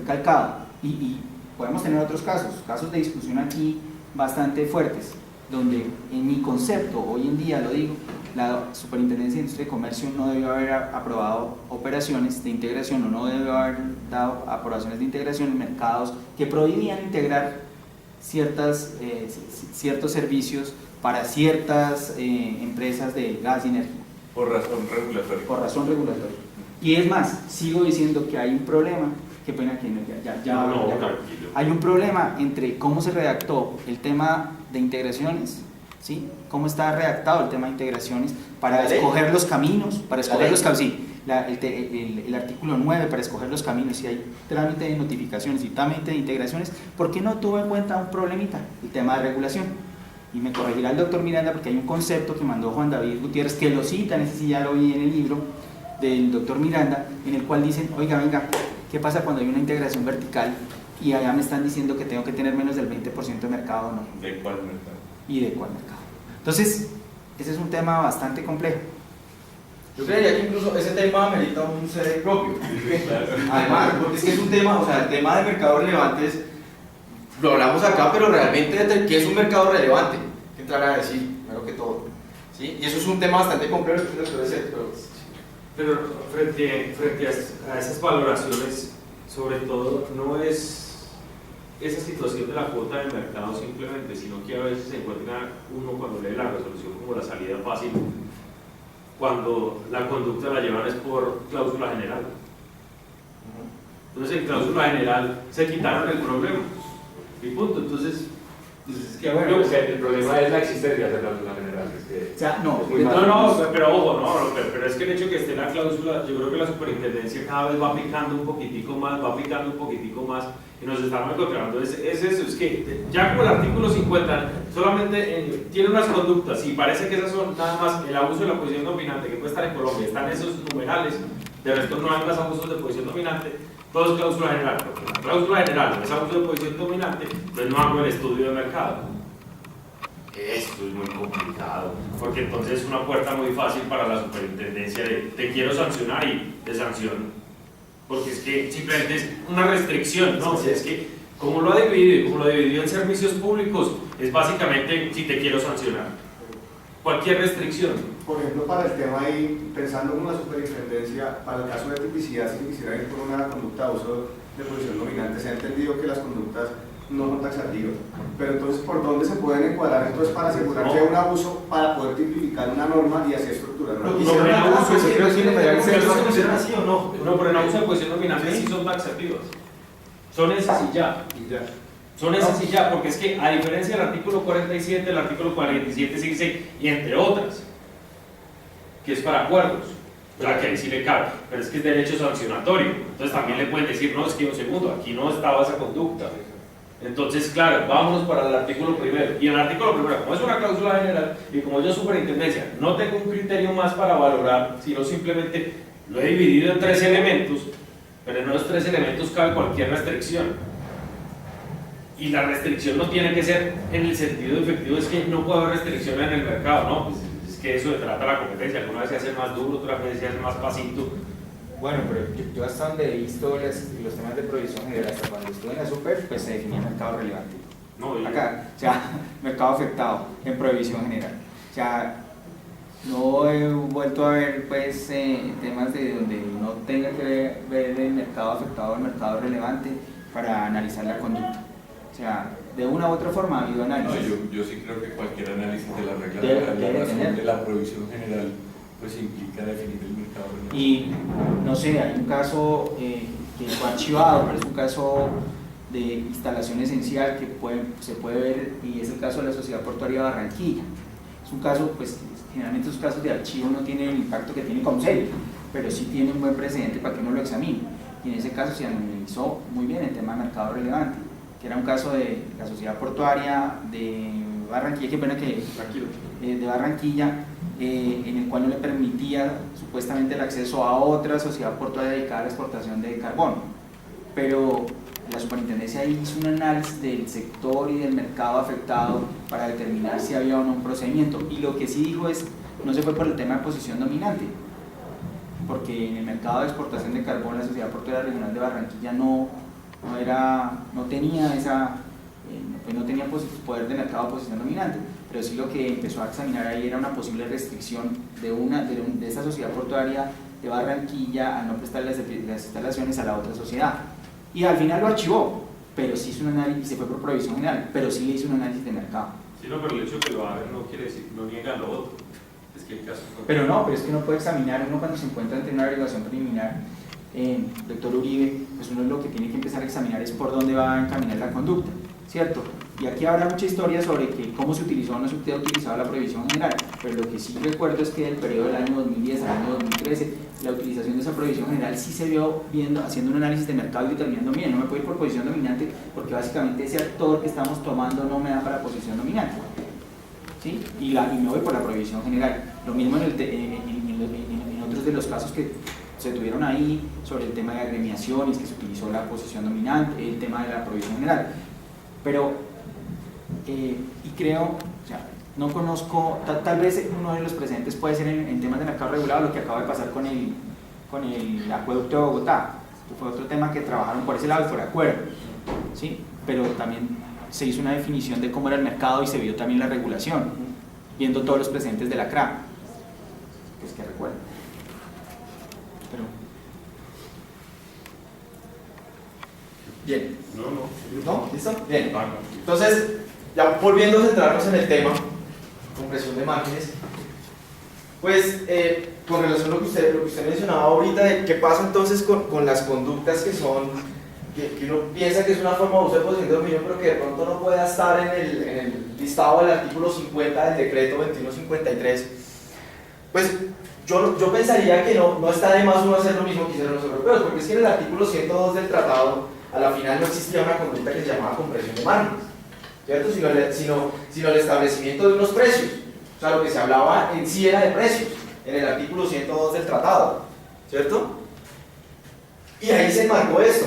calcado. Y podemos tener otros casos de discusión aquí bastante fuertes, donde en mi concepto, hoy en día lo digo, la Superintendencia de Industria y Comercio no debió haber aprobado operaciones de integración o no debió haber dado aprobaciones de integración en mercados que prohibían integrar ciertos servicios para ciertas empresas de gas y energía. Por razón regulatoria. Por razón regulatoria. Y es más, sigo diciendo que hay un problema, qué pena que hay un problema entre cómo se redactó el tema de integraciones, ¿sí? Cómo está redactado el tema de integraciones para escoger los caminos, el artículo 9 para escoger los caminos, si hay trámite de notificaciones y trámite de integraciones, ¿por qué no tuvo en cuenta un problemita? El tema de regulación. Y me corregirá el doctor Miranda porque hay un concepto que mandó Juan David Gutiérrez, que lo cita, ese sí ya lo vi en el libro del doctor Miranda, en el cual dicen, oiga, venga, ¿qué pasa cuando hay una integración vertical y allá me están diciendo que tengo que tener menos del 20% de mercado o no? ¿De cuál mercado? ¿Y de cuál mercado? Entonces, ese es un tema bastante complejo. Yo creería que incluso ese tema amerita un CD propio. Claro. Además, porque es que es un tema, o sea, el tema de mercados relevantes lo hablamos acá, pero realmente, ¿qué es un mercado relevante? Hay que entrar a decir, primero que todo. ¿Sí? Y eso es un tema bastante complejo, pero frente a esas valoraciones, sobre todo, no es esa situación de la cuota de mercado simplemente, sino que a veces se encuentra uno cuando lee la resolución como la salida fácil, cuando la conducta la llevan es por cláusula general. Entonces en cláusula general se quitaron el problema y punto. Entonces es que bueno, el problema es la existencia de la cláusula general. Es que O sea, no, es muy fácil. pero ojo, pero es que el hecho de que esté la cláusula, yo creo que la superintendencia cada vez va picando un poquitico más, y nos estamos encontrando, es eso, es que ya con el artículo 50 solamente tiene unas conductas, y parece que esas son nada más el abuso de la posición dominante que puede estar en Colombia, están esos numerales, de resto no hay más abusos de posición dominante, todo es cláusula general, porque la cláusula general es abuso de posición dominante, pues no hago el estudio de mercado. Esto es muy complicado, porque entonces es una puerta muy fácil para la superintendencia de te quiero sancionar y te sanciono. Porque es que simplemente es una restricción, ¿no? Sí. Es que como lo ha dividido y como lo dividió en servicios públicos, es básicamente si te quiero sancionar. Cualquier restricción. Por ejemplo, para el tema ahí, pensando en una superintendencia, para el caso de tipicidad, si quisiera ir por una conducta de uso de posición dominante, se ha entendido que las conductas no son taxativas, pero entonces, ¿por dónde se pueden encuadrar entonces para asegurar que hay un abuso para poder tipificar una norma y así estructurar una norma? pero en abuso es que creo que funciona así o no. No, pero en abuso de posición dominante sí son taxativas. Son esas y ya. Son esas y ya, porque es que a diferencia del artículo 47, el artículo 47 dice, y entre otras, que es para acuerdos, que ahí sí le cabe, pero es que es derecho sancionatorio, entonces también le pueden decir, no, es que un segundo, aquí no estaba esa conducta. Entonces, claro, vámonos para el artículo primero, y en el artículo primero, como es una cláusula general, y como yo superintendencia, no tengo un criterio más para valorar, sino simplemente lo he dividido en 3 elementos, pero en esos 3 elementos cabe cualquier restricción. Y la restricción no tiene que ser en el sentido efectivo, es que no puede haber restricción en el mercado, ¿no? Pues es que eso se trata la competencia, alguna vez se hace más duro, otra vez se hace más pasito. bueno, pero yo hasta donde he visto los temas de provisión general, hasta cuando estuve en la super, pues se definía mercado relevante. No, Acá, o sea, mercado afectado en provisión general. O sea, no he vuelto a ver pues temas de donde no tenga que ver el mercado afectado o el mercado relevante para analizar la conducta. O sea, de una u otra forma ha habido No, análisis. yo sí creo que cualquier análisis de la regla Debe de la tener. razón de la provisión general pues implica definir el mercado relevante. Y no sé, hay un caso que fue archivado, pero es un caso de instalación esencial que se puede ver, y es el caso de la Sociedad Portuaria de Barranquilla. Es un caso, pues generalmente esos casos de archivo no tienen el impacto que tiene Comcel, pero sí tiene un buen precedente para que uno lo examine. Y en ese caso se analizó muy bien el tema de mercado relevante, que era un caso de la Sociedad Portuaria de Barranquilla, de Barranquilla, en el cual no le permitía supuestamente el acceso a otra sociedad portuaria dedicada a la exportación de carbón. Pero la superintendencia hizo un análisis del sector y del mercado afectado para determinar si había o no un procedimiento. Y lo que sí dijo es, no se fue por el tema de posición dominante, porque en el mercado de exportación de carbón la Sociedad Portuaria Regional de Barranquilla no tenía poder de mercado de posición dominante, pero sí lo que empezó a examinar ahí era una posible restricción de esa sociedad portuaria de Barranquilla al no prestar las instalaciones a la otra sociedad, y al final lo archivó, pero sí hizo un análisis, se fue por provisión general, pero sí le hizo un análisis de mercado. Sí, no, pero el hecho de que lo hagan no quiere decir, no niega lo otro. Es que el caso Pero es que uno puede examinar, uno cuando se encuentra ante una averiguación preliminar, doctor Uribe, pues uno lo que tiene que empezar a examinar es por dónde va a encaminar la conducta, ¿cierto? Y aquí habrá mucha historia sobre que cómo se utilizó o no se ha utilizado la prohibición general, pero lo que sí recuerdo es que en el periodo del año 2010 al año 2013, la utilización de esa prohibición general sí se vio haciendo un análisis de mercado y determinando bien, no me puedo ir por posición dominante porque básicamente ese actor que estamos tomando no me da para posición dominante, ¿sí? Y me voy por la prohibición general. Lo mismo en otros de los casos que se tuvieron ahí sobre el tema de agremiaciones, que se utilizó la posición dominante, el tema de la prohibición general. Pero, y creo, o sea, no conozco, tal vez uno de los presentes puede ser en temas de mercado regulado lo que acaba de pasar con el acueducto de Bogotá, que fue otro tema que trabajaron por ese lado y por acuerdo, ¿sí? Pero también se hizo una definición de cómo era el mercado y se vio también la regulación, viendo todos los presentes de la CRA, pues que recuerdo. Pero... Bien. No. ¿No? ¿Listo? Bien. Entonces, ya volviendo a centrarnos en el tema, compresión de márgenes, pues con relación a lo que usted mencionaba ahorita, de qué pasa entonces con las conductas que son, que uno piensa que es una forma de uso de posición de dominio, pero que de pronto no pueda estar en el listado del artículo 50 del decreto 2153, pues yo pensaría que no está de más uno hacer lo mismo que hicieron los europeos, porque es que en el artículo 102 del tratado, a la final no existía una conducta que se llamaba compresión de márgenes, ¿cierto? Sino el establecimiento de unos precios. O sea, lo que se hablaba en sí era de precios, en el artículo 102 del tratado, ¿cierto? Y ahí se enmarcó esto.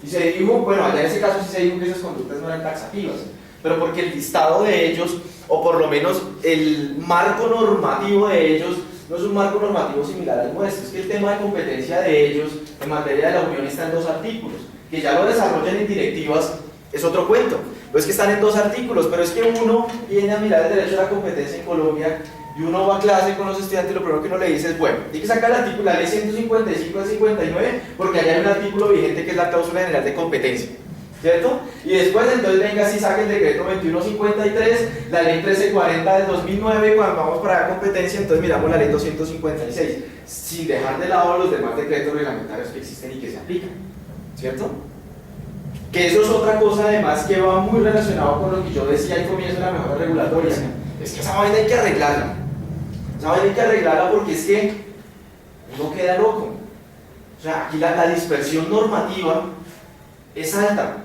Y se dijo, bueno, allá en ese caso sí se dijo que esas conductas no eran taxativas, pero porque el listado de ellos, o por lo menos el marco normativo de ellos, no es un marco normativo similar al nuestro. Es que el tema de competencia de ellos en materia de la Unión está en 2 artículos, que ya lo desarrollan en directivas, es otro cuento. Pues que están en 2 artículos, pero es que uno viene a mirar el derecho a la competencia en Colombia y uno va a clase con los estudiantes y lo primero que uno le dice es, bueno, hay que sacar el artículo, la ley 155 al 59, porque allá hay un artículo vigente que es la cláusula general de competencia, ¿cierto? Y después entonces venga si saque el decreto 2153, la ley 1340 del 2009, cuando vamos para la competencia, entonces miramos la ley 256, sin dejar de lado los demás decretos reglamentarios que existen y que se aplican, ¿cierto? Que eso es otra cosa además que va muy relacionado con lo que yo decía al comienzo de la mejora regulatoria. Es que esa vaina hay que arreglarla. Esa vaina hay que arreglarla porque es que uno queda loco. O sea, aquí la dispersión normativa es alta.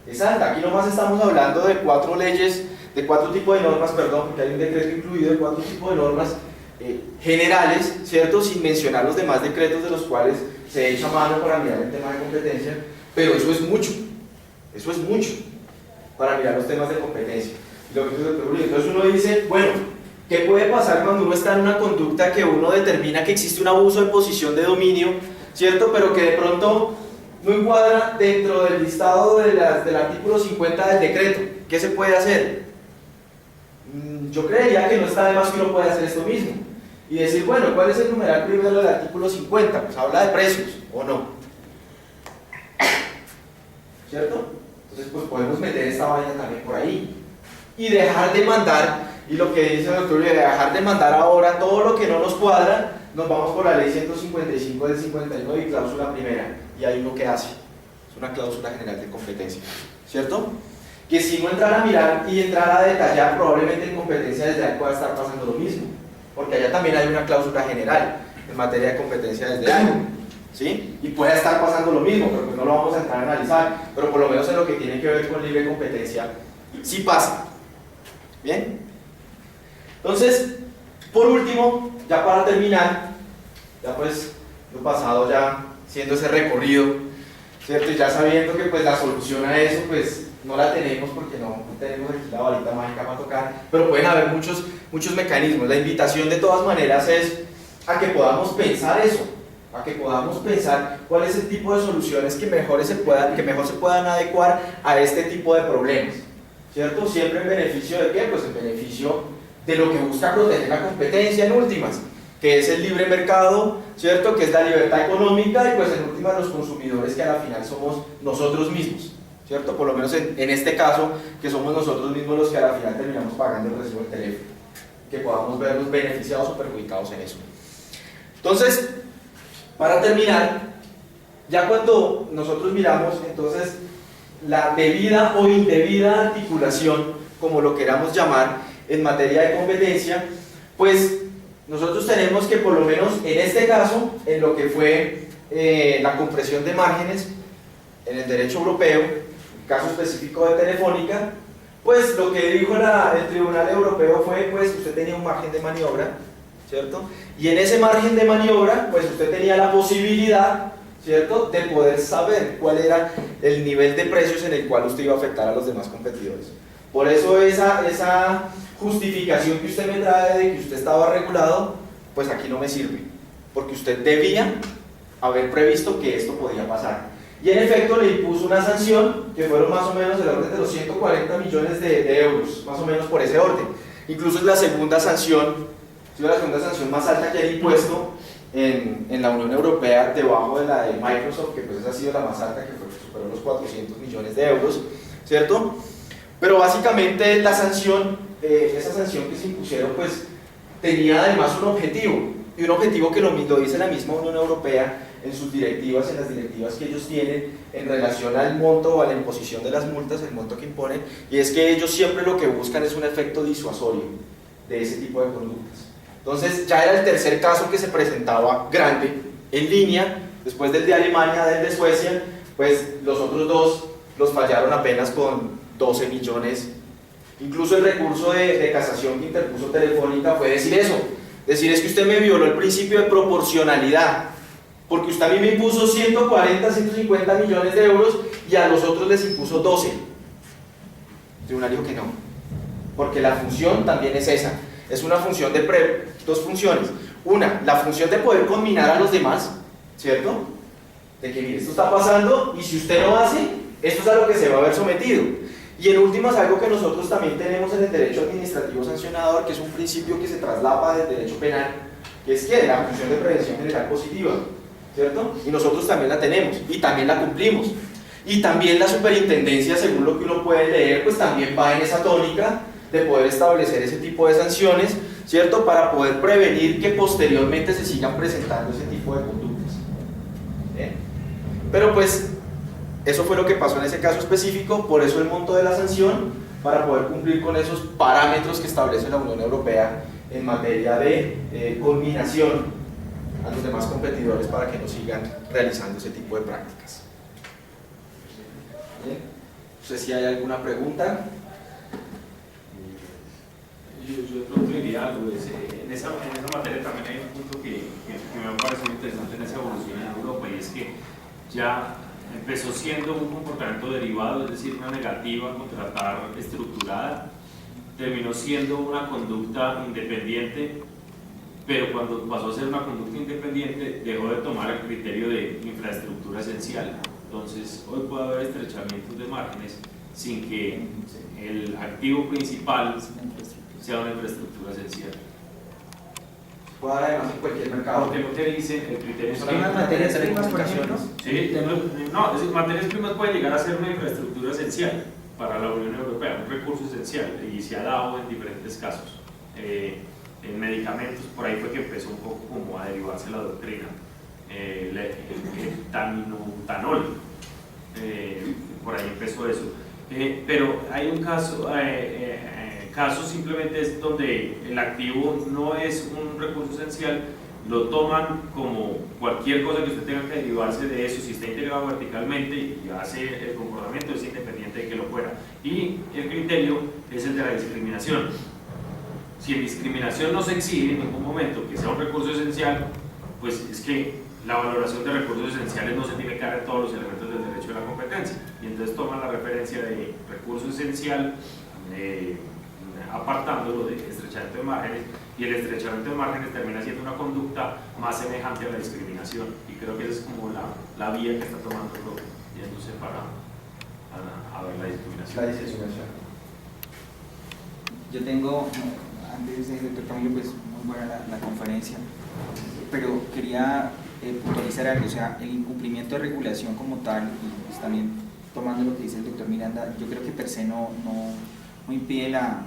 Es alta. Aquí nomás estamos hablando de 4 leyes, de 4 tipos de normas, perdón, porque hay un decreto incluido de 4 tipos de normas generales, ¿cierto? Sin mencionar los demás decretos de los cuales se echa mano para mirar el tema de competencia. Pero eso es mucho. Eso es mucho para mirar los temas de competencia. Entonces uno dice, bueno, ¿qué puede pasar cuando uno está en una conducta que uno determina que existe un abuso de posición de dominio, ¿cierto? Pero que de pronto no encuadra dentro del listado del artículo 50 del decreto. ¿Qué se puede hacer? Yo creería que no está de más que uno pueda hacer esto mismo y decir, bueno, ¿cuál es el numeral primero del artículo 50? Pues habla de precios, ¿o no? ¿Cierto? Entonces pues podemos meter esta vaina también por ahí y dejar de mandar, y lo que dice el doctor, dejar de mandar ahora todo lo que no nos cuadra, nos vamos por la ley 155 del 59 y cláusula primera, y ahí uno que hace, es una cláusula general de competencia, ¿cierto? Que si no entrar a mirar y entrar a detallar, probablemente en competencia desde ahí pueda estar pasando lo mismo, porque allá también hay una cláusula general en materia de competencia desde ahí, ¿sí? Y puede estar pasando lo mismo, pero pues no lo vamos a entrar a analizar, pero por lo menos en lo que tiene que ver con libre competencia, sí pasa. ¿Bien? Entonces, por último, ya para terminar, ya pues lo pasado ya siendo ese recorrido, ¿cierto? Y ya sabiendo que pues la solución a eso pues no la tenemos porque no tenemos aquí la varita mágica para tocar, pero pueden haber muchos mecanismos. La invitación de todas maneras es a que podamos pensar eso, a que podamos pensar cuál es el tipo de soluciones que mejor se puedan adecuar a este tipo de problemas, ¿cierto? Siempre en beneficio de qué? Pues en beneficio de lo que busca proteger la competencia en últimas, que es el libre mercado, ¿cierto? Que es la libertad económica y pues en últimas los consumidores que a la final somos nosotros mismos, ¿cierto? Por lo menos en este caso, que somos nosotros mismos los que a la final terminamos pagando el recibo del teléfono, que podamos vernos beneficiados o perjudicados en eso. Entonces, para terminar, ya cuando nosotros miramos entonces la debida o indebida articulación, como lo queramos llamar, en materia de competencia, pues nosotros tenemos que por lo menos en este caso, en lo que fue la compresión de márgenes en el derecho europeo, el caso específico de Telefónica, pues lo que dijo el Tribunal Europeo fue, pues usted tenía un margen de maniobra, ¿cierto? Y en ese margen de maniobra, pues usted tenía la posibilidad, ¿cierto?, de poder saber cuál era el nivel de precios en el cual usted iba a afectar a los demás competidores. Por eso esa justificación que usted me trae de que usted estaba regulado, pues aquí no me sirve, porque usted debía haber previsto que esto podía pasar. Y en efecto le impuso una sanción que fueron más o menos del orden de los 140 millones de euros, más o menos por ese orden. Incluso es la segunda sanción más alta que ha impuesto en la Unión Europea, debajo de la de Microsoft, que pues esa ha sido la más alta, que superó los 400 millones de euros, ¿cierto? Pero básicamente la sanción, esa sanción que se impusieron, pues tenía además un objetivo, y un objetivo que lo dice la misma Unión Europea en sus directivas, en las directivas que ellos tienen en relación al monto o a la imposición de las multas, el monto que imponen, y es que ellos siempre lo que buscan es un efecto disuasorio de ese tipo de conductas. Entonces ya era el tercer caso que se presentaba grande, en línea, después del de Alemania, del de Suecia, pues los otros dos los fallaron apenas con 12 millones. Incluso el recurso de casación que interpuso Telefónica fue decir eso, decir es que usted me violó el principio de proporcionalidad, porque usted a mí me impuso 140, 150 millones de euros y a los otros les impuso 12. El tribunal dijo que no, porque la función también es esa, es una función de dos funciones. Una, la función de poder conminar a los demás, ¿cierto? De que mire, esto está pasando y si usted lo hace, esto es a lo que se va a ver sometido. Y en últimas, algo que nosotros también tenemos en el derecho administrativo sancionador, que es un principio que se traslapa del derecho penal, que es que la función de prevención general positiva, ¿cierto? Y nosotros también la tenemos y también la cumplimos. Y también la superintendencia, según lo que uno puede leer, pues también va en esa tónica de poder establecer ese tipo de sanciones, ¿cierto? Para poder prevenir que posteriormente se sigan presentando ese tipo de conductas. Pero pues eso fue lo que pasó en ese caso específico, por eso el monto de la sanción, para poder cumplir con esos parámetros que establece la Unión Europea en materia de conminación a los demás competidores para que no sigan realizando ese tipo de prácticas. Bien. No sé si hay alguna pregunta. Yo de pronto diría algo, en esa materia también hay un punto que me parece muy interesante en esa evolución en Europa, y es que ya empezó siendo un comportamiento derivado, es decir, una negativa a contratar estructurada, terminó siendo una conducta independiente, pero cuando pasó a ser una conducta independiente dejó de tomar el criterio de infraestructura esencial. Entonces hoy puede haber estrechamientos de márgenes sin que el activo principal sea una infraestructura esencial. Puede haber además en cualquier mercado. Porque lo que dice el criterio es ¿Son las materias primas, por ejemplo? Sí, no, es decir, materias primas puede llegar a ser una infraestructura esencial para la Unión Europea, un recurso esencial, y se ha dado en diferentes casos. En medicamentos, por ahí fue que empezó un poco como a derivarse la doctrina. El taminutanol, por ahí empezó eso. Pero hay un caso, casos simplemente es donde el activo no es un recurso esencial, lo toman como cualquier cosa que usted tenga que derivarse de eso, si está integrado verticalmente y hace el comportamiento, es independiente de que lo fuera. Y el criterio es el de la discriminación. Si en discriminación no se exige en ningún momento que sea un recurso esencial, pues es que la valoración de recursos esenciales no se tiene que dar en todos los elementos del derecho de la competencia, y entonces toman la referencia de recurso esencial, apartándolo de estrechamiento de márgenes, y el estrechamiento de márgenes termina siendo una conducta más semejante a la discriminación, y creo que esa es como la vía que está tomando Europa, yéndose para ver la discriminación. La discriminación. Yo tengo, antes de doctor Camilo, pues muy buena la conferencia, pero quería puntualizar algo, o sea, el incumplimiento de regulación como tal, y pues también tomando lo que dice el doctor Miranda, yo creo que per se no impide la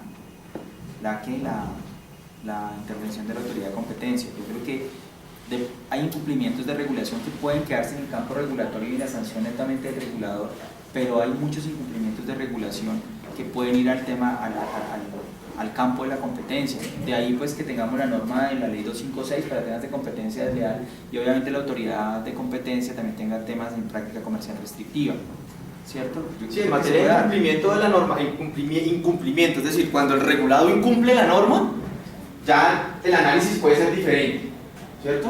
intervención de la autoridad de competencia. Yo creo que hay incumplimientos de regulación que pueden quedarse en el campo regulatorio y la sanción netamente del regulador, pero hay muchos incumplimientos de regulación que pueden ir al tema, al campo de la competencia. De ahí pues que tengamos la norma de la ley 256 para temas de competencia desleal, y obviamente la autoridad de competencia también tenga temas en práctica comercial restrictiva, ¿cierto? Sí, en materia de incumplimiento de la norma, incumplimiento, es decir, cuando el regulado incumple la norma, ya el análisis puede ser diferente, ¿cierto?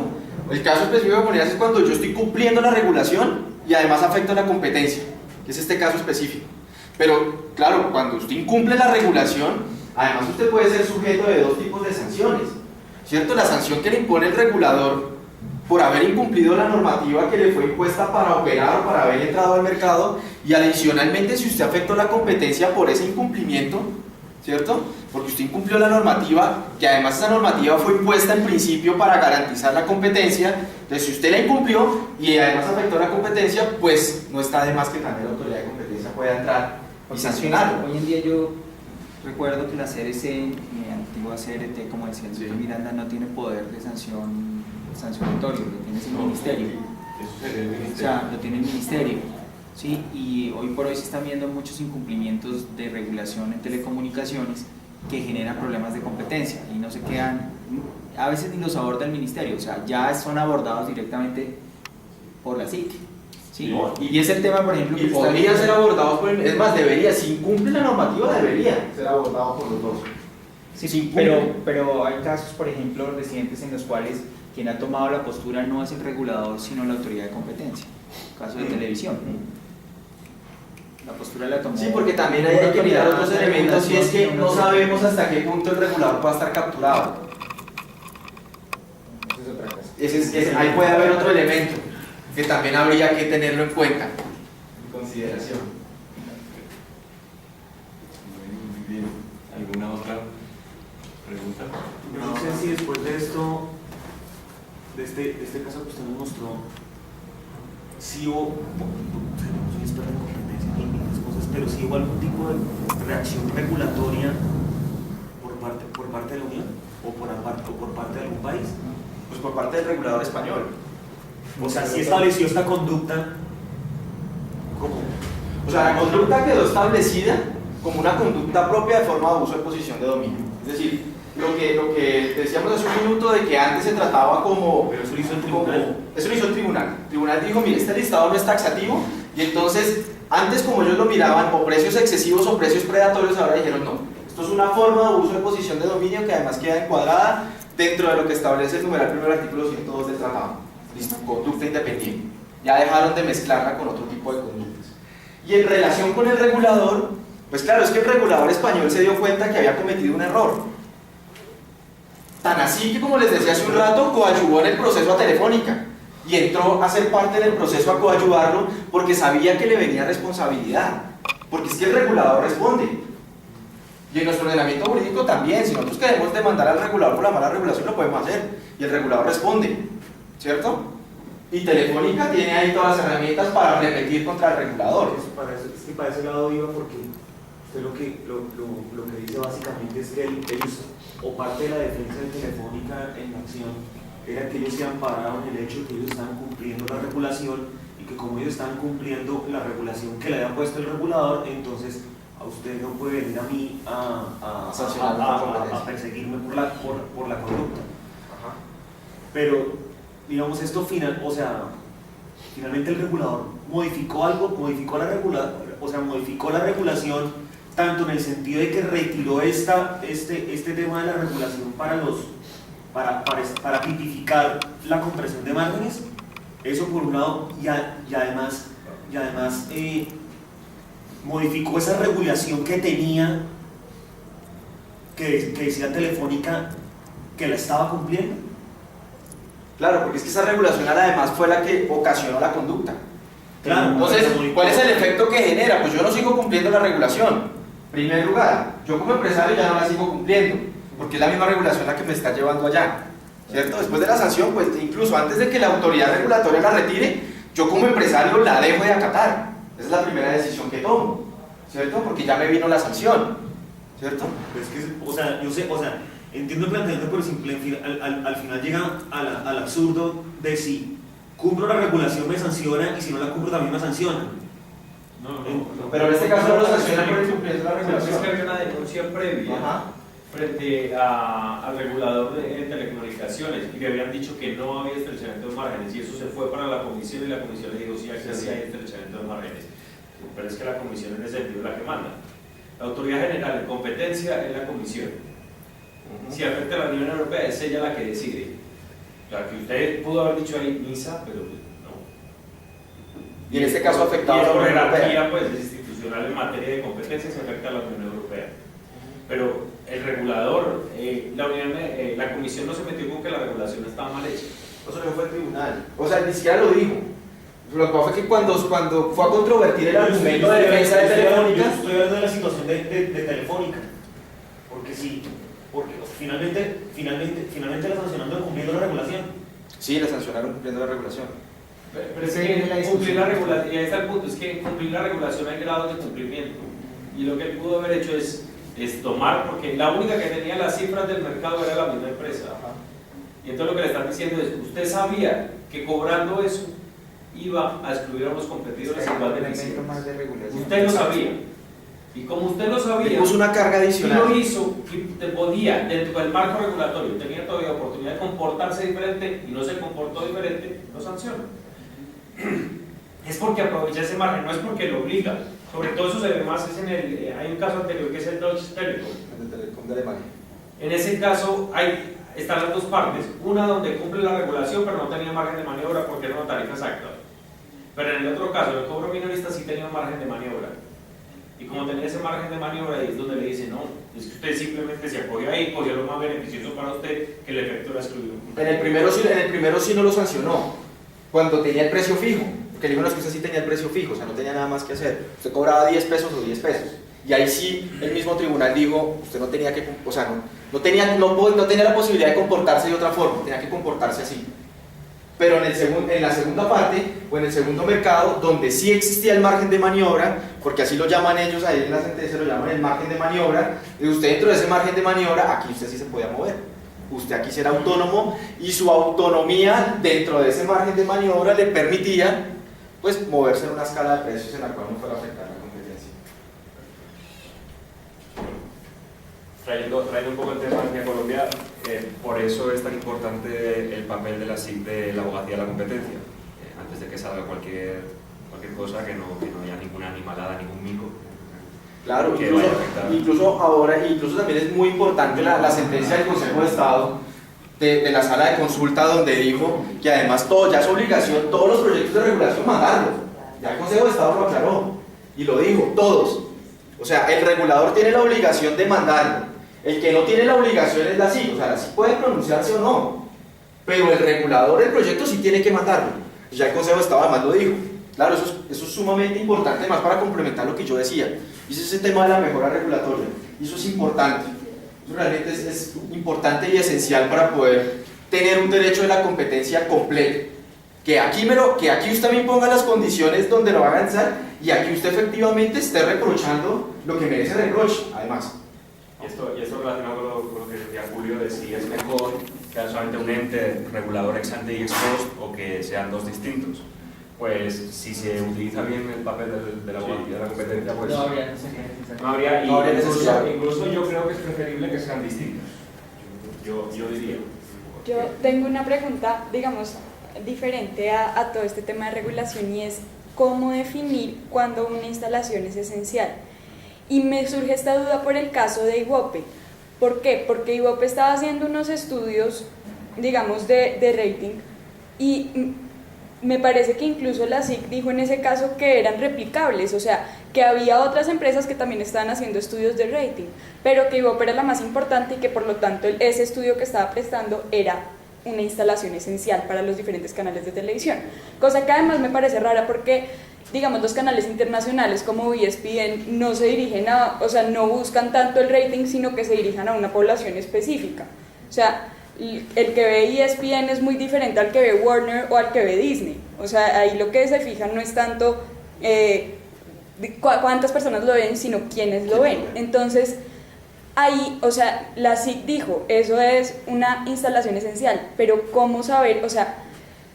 El caso específico de comunidades es cuando yo estoy cumpliendo la regulación y además afecto la competencia, que es este caso específico. Pero, claro, cuando usted incumple la regulación, además usted puede ser sujeto de dos tipos de sanciones, ¿cierto? La sanción que le impone el regulador por haber incumplido la normativa que le fue impuesta para operar o para haber entrado al mercado, y adicionalmente si usted afectó la competencia por ese incumplimiento, ¿cierto? Porque usted incumplió la normativa, que además esa normativa fue impuesta en principio para garantizar la competencia. Entonces si usted la incumplió y además afectó la competencia, pues no está de más que también la autoridad de competencia pueda entrar y sancionarlo. Hoy en día yo recuerdo que la CRC, antigua CRT, como decía el señor Miranda, no tiene poder de sancionatorio, lo tiene el ministerio. Eso sería el O ministerio. sea, lo tiene el ministerio, ¿sí? Y hoy por hoy se están viendo muchos incumplimientos de regulación en telecomunicaciones que generan problemas de competencia y no se quedan, a veces ni los aborda el ministerio, o sea, ya son abordados directamente por la SIC, ¿sí? Y es el tema, por ejemplo, Y podrían ser abordados por es más, debería, si incumple la normativa, debería ser abordado por los dos. Sí, pero hay casos, por ejemplo, recientes en los cuales quien ha tomado la postura no es el regulador, sino la autoridad de competencia. Caso de televisión. La postura la tomó. Sí, porque también hay que mirar otros elementos, y es que no sabemos hasta qué punto el regulador pueda estar capturado. Esa es otra cosa. Ahí puede haber otro elemento que también habría que tenerlo en cuenta, en consideración. Muy bien. ¿Alguna otra pregunta? Yo no sé si después de esto, de este caso que usted nos mostró, si hubo, no soy experto en competencia ni en muchas cosas, pero si hubo algún tipo de reacción regulatoria por parte de la Unión o por parte de algún país. Pues por parte del regulador español. O sea, si estableció esta conducta, ¿cómo? O sea, la conducta quedó establecida como una conducta propia de forma de uso de posición de dominio. Es decir, lo que decíamos hace un minuto de que antes se trataba como... Pero eso lo hizo el tribunal. Eso lo hizo el tribunal. El tribunal dijo, mire, este listado no es taxativo, y entonces, antes como ellos lo miraban, o precios excesivos o precios predatorios, ahora dijeron no. Esto es una forma de uso de posición de dominio que además queda encuadrada dentro de lo que establece el numeral primero del artículo 102 del tratado. Listo, conducta independiente. Ya dejaron de mezclarla con otro tipo de conductas. Y en relación con el regulador, pues claro, es que el regulador español se dio cuenta que había cometido un error. Tan así que, como les decía hace un rato, coadyuvó en el proceso a Telefónica y entró a ser parte del proceso a coadyuvarlo porque sabía que le venía responsabilidad. Porque es que el regulador responde. Y en nuestro ordenamiento jurídico también, si nosotros queremos demandar al regulador por la mala regulación, lo podemos hacer. Y el regulador responde, ¿cierto? Y Telefónica tiene ahí todas las herramientas para repetir contra el regulador. Es que para ese lado iba, porque usted lo que dice básicamente es que ellos, o parte de la defensa de Telefónica en la acción, era que ellos se ampararon en el hecho de que ellos estaban cumpliendo la regulación, y que como ellos estaban cumpliendo la regulación que le había puesto el regulador, entonces a usted no puede venir a mí a perseguirme por la conducta. Ajá. Pero, digamos, esto finalmente el regulador modificó algo, modificó la regulación, tanto en el sentido de que retiró este tema de la regulación para tipificar la compresión de márgenes, eso por un lado, y además modificó esa regulación que tenía, que decía Telefónica que la estaba cumpliendo. Claro, porque es que esa regulación además fue la que ocasionó la conducta. Claro, entonces, ¿cuál es el efecto que genera? Pues yo no sigo cumpliendo la regulación. En primer lugar, yo como empresario ya no la sigo cumpliendo, porque es la misma regulación la que me está llevando allá, ¿cierto? Después de la sanción, pues incluso antes de que la autoridad regulatoria la retire, yo como empresario la dejo de acatar. Esa es la primera decisión que tomo, ¿cierto? Porque ya me vino la sanción, ¿cierto? Pues que, yo sé, entiendo el planteamiento, pero al final llega al absurdo de si cumplo la regulación me sanciona, y si no la cumplo también me sanciona. Pero en este caso no lo sanciona por incumplir la regulación. Es que había una denuncia previa. Ajá. Frente al regulador de telecomunicaciones, y le habían dicho que no había estrechamiento de márgenes, y eso se fue para la comisión, y la comisión le dijo sí, aquí sí hay estrechamiento de márgenes, pero es que la comisión en ese sentido es la que manda. La autoridad general de competencia es la comisión. Si afecta a la Unión Europea, es ella la que decide. O sea, que usted pudo haber dicho ahí misa, pero no. Y en este caso afectado a a la la Unión Europea. jerarquía, pues, es institucional. constitucional en materia de competencias afecta a la Unión Europea. Pero el regulador, la Comisión no se metió con que la regulación estaba mal hecha. Eso no fue el tribunal. O sea, ni siquiera lo dijo. Lo que pasa fue que cuando fue a controvertir el argumento de defensa de Telefónica. Yo estoy hablando de la situación de Telefónica. Porque sí, porque finalmente la sancionaron cumpliendo la regulación. Sí, la sancionaron cumpliendo la regulación. Pero es que cumplir la regulación, y ahí está el punto, es que cumplir la regulación hay grados de cumplimiento. Y lo que él pudo haber hecho es tomar, porque la única que tenía las cifras del mercado era la misma empresa. Y entonces lo que le están diciendo es, usted sabía que cobrando eso iba a excluir a los competidores igual de beneficios. Usted lo sabía. Y como usted lo sabía, le puso una carga adicional. Y lo hizo, y te podía, dentro del marco regulatorio, tenía todavía oportunidad de comportarse diferente y no se comportó diferente, lo sanciona. Es porque aprovecha ese margen, no es porque lo obliga. Sobre todo eso se ve más, hay un caso anterior que es el Deutsche Telekom. El Telecom de Alemania. En ese caso están las dos partes, una donde cumple la regulación pero no tenía margen de maniobra porque era una tarifa exacta. Pero en el otro caso, el cobro minorista sí tenía un margen de maniobra. Y como tenía ese margen de maniobra, ahí es donde le dice, no, es que usted simplemente se acogió ahí, cogió lo más beneficioso para usted, que el efecto era excluido. En el primero sí no lo sancionó, cuando tenía el precio fijo, porque le dijo, no, es que usted sí tenía el precio fijo, o sea, no tenía nada más que hacer, usted cobraba 10 pesos o 10 pesos. Y ahí sí, el mismo tribunal dijo, usted no tenía que, o sea, no tenía la posibilidad de comportarse de otra forma, tenía que comportarse así. Pero en la segunda parte, o en el segundo mercado, donde sí existía el margen de maniobra, porque así lo llaman ellos, ahí en la sentencia lo llaman el margen de maniobra, y usted dentro de ese margen de maniobra, aquí usted sí se podía mover. Usted aquí sí era autónomo, y su autonomía dentro de ese margen de maniobra le permitía, pues, moverse en una escala de precios en la cual no fuera a afectar la competencia. Trayendo un poco el tema hacia Colombia, por eso es tan importante el papel de la SIC de la abogacía de la competencia, antes de que salga cualquier cosa, que no haya ninguna animalada, ningún mico. Claro, incluso también es muy importante la sentencia del Consejo de Estado de la sala de consulta, donde dijo que además ya es obligación todos los proyectos de regulación mandarlos. Ya el Consejo de Estado lo aclaró y lo dijo, todos. O sea, el regulador tiene la obligación de mandarlo. El que no tiene la obligación es la SIC, o sea, la SIC puede pronunciarse o no, pero el regulador del proyecto sí tiene que mandarlo. Ya el Consejo de Estado además lo dijo. Claro, eso es sumamente importante, además para complementar lo que yo decía. Y ese es el tema de la mejora regulatoria. Y eso es importante. Eso realmente es importante y esencial para poder tener un derecho de la competencia completo. Que aquí usted me imponga las condiciones donde lo va a avanzar y aquí usted efectivamente esté reprochando lo que merece reproche, además. Y esto relacionado con lo que decía Julio, de si es mejor que haya solamente un ente regulador ex ante y ex post o que sean dos distintos. Pues si se utiliza bien el papel de la abogacía de la competencia, pues no habría incluso yo creo que es preferible que sean distintos. Yo diría. Yo tengo una pregunta, digamos, diferente a todo este tema de regulación, y es cómo definir cuándo una instalación es esencial. Y me surge esta duda por el caso de Ibope. ¿Por qué? Porque Ibope estaba haciendo unos estudios, digamos, de rating, y me parece que incluso la SIC dijo en ese caso que eran replicables, o sea, que había otras empresas que también estaban haciendo estudios de rating, pero que Ibope era la más importante y que por lo tanto ese estudio que estaba prestando era una instalación esencial para los diferentes canales de televisión, cosa que además me parece rara porque, digamos, los canales internacionales como ESPN no se dirigen o sea, no buscan tanto el rating, sino que se dirigen a una población específica. O sea, el que ve ESPN es muy diferente al que ve Warner o al que ve Disney. O sea, ahí lo que se fijan no es tanto cuántas personas lo ven, sino quiénes lo ven. Entonces, ahí, o sea, la SIC dijo, eso es una instalación esencial, pero ¿cómo saber? O sea,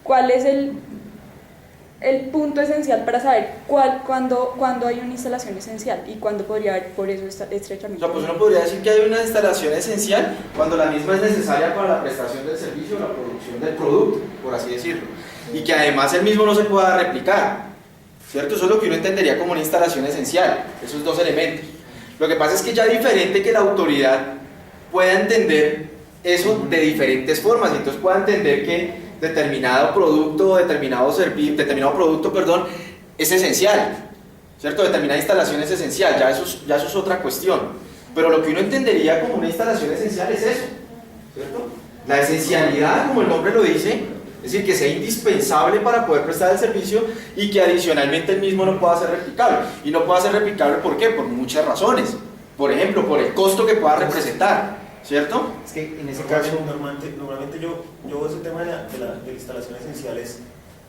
¿cuál es el punto esencial para saber cuándo hay una instalación esencial y cuándo podría haber por eso estrechamiento? O sea, pues uno podría decir que hay una instalación esencial cuando la misma es necesaria para la prestación del servicio o la producción del producto, por así decirlo, y que además el mismo no se pueda replicar, ¿cierto? Eso es lo que uno entendería como una instalación esencial, esos dos elementos. Lo que pasa es que ya es diferente que la autoridad pueda entender eso de diferentes formas, y entonces pueda entender que determinado producto es esencial, ¿cierto? Determinada instalación es esencial, ya eso es otra cuestión. Pero lo que uno entendería como una instalación esencial es eso, ¿cierto? La esencialidad, como el nombre lo dice, es decir, que sea indispensable para poder prestar el servicio y que adicionalmente el mismo no pueda ser replicable. Y no pueda ser replicable, ¿por qué? Por muchas razones. Por ejemplo, por el costo que pueda representar, ¿cierto? Es que en ese Porque caso... normalmente yo veo ese tema de instalaciones esenciales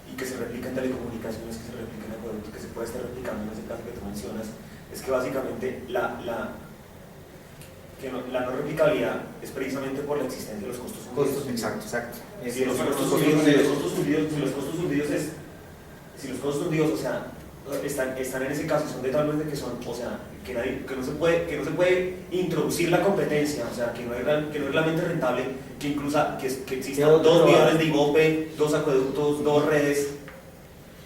y que se replica en telecomunicaciones, que se replica en acueductos, que se puede estar replicando en ese caso que tú mencionas, es que básicamente la no replicabilidad es precisamente por la existencia de los costos hundidos. Exacto. Si los costos hundidos, o sea, están en ese caso, son de tal manera que son, o sea, que no se puede introducir la competencia, o sea, que no es realmente rentable, que incluso que existan 2 millones de IVOPE, 2 acueductos, 2 redes.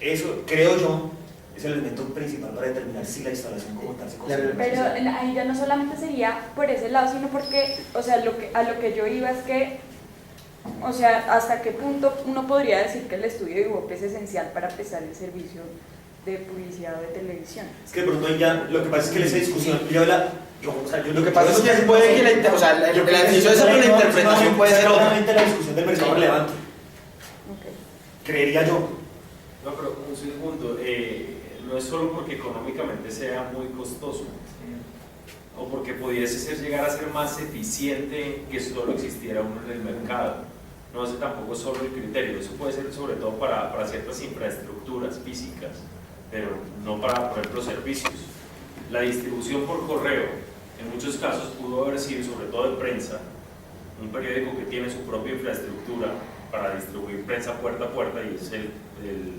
Eso, creo yo, es el elemento principal para determinar si la instalación como tal se considera. Pero ahí ya no solamente sería por ese lado, sino porque, o sea, a lo que yo iba es que, o sea, hasta qué punto uno podría decir que el estudio de IVOPE es esencial para prestar el servicio de publicidad o de televisión. Es que de pronto ahí ya, lo que pasa es que en esa discusión, lo que pasa es que puede que la definición de esa, pero la interpretación puede ser otra. La discusión del mercado relevante. Creería yo. No, pero un segundo, no es solo porque económicamente sea muy costoso o porque pudiese llegar a ser más eficiente que solo existiera uno en el mercado. No es tampoco solo el criterio, eso puede ser sobre todo para ciertas infraestructuras físicas, pero no para, por ejemplo, servicios. La distribución por correo, en muchos casos pudo haber sido, sobre todo de prensa, un periódico que tiene su propia infraestructura para distribuir prensa puerta a puerta, y es el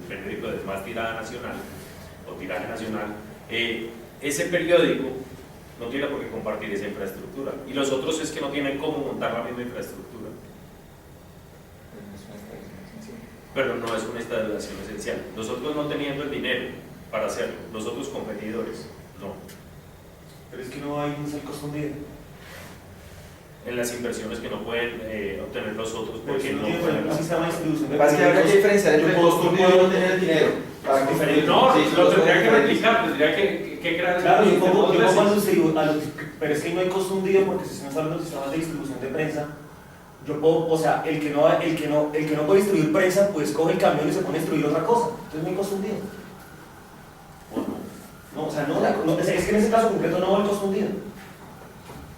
periódico de más tirada nacional o tiraje nacional. Ese periódico no tiene por qué compartir esa infraestructura, y los otros es que no tienen cómo montar la misma infraestructura. Pero no es una instalación esencial. Nosotros no teniendo el dinero para hacerlo, los otros competidores no. Pero es que no hay un costo hundido. En las inversiones que no pueden obtener los otros porque si no tiene pueden. un sistema de distribución de Pasa que habría que diferenciar entre el costo hundido y no tener el dinero. No, lo tendría que replicar, tendría que crear. Claro, yo pongo pero es que no hay costo hundido porque si estamos hablando de sistemas de distribución de prensa, yo puedo, o sea, el que no puede distribuir prensa, pues coge el camión y se pone a distribuir otra cosa. Entonces no hay costo hundido. No, o sea, es que en ese caso concreto no hay costo hundido.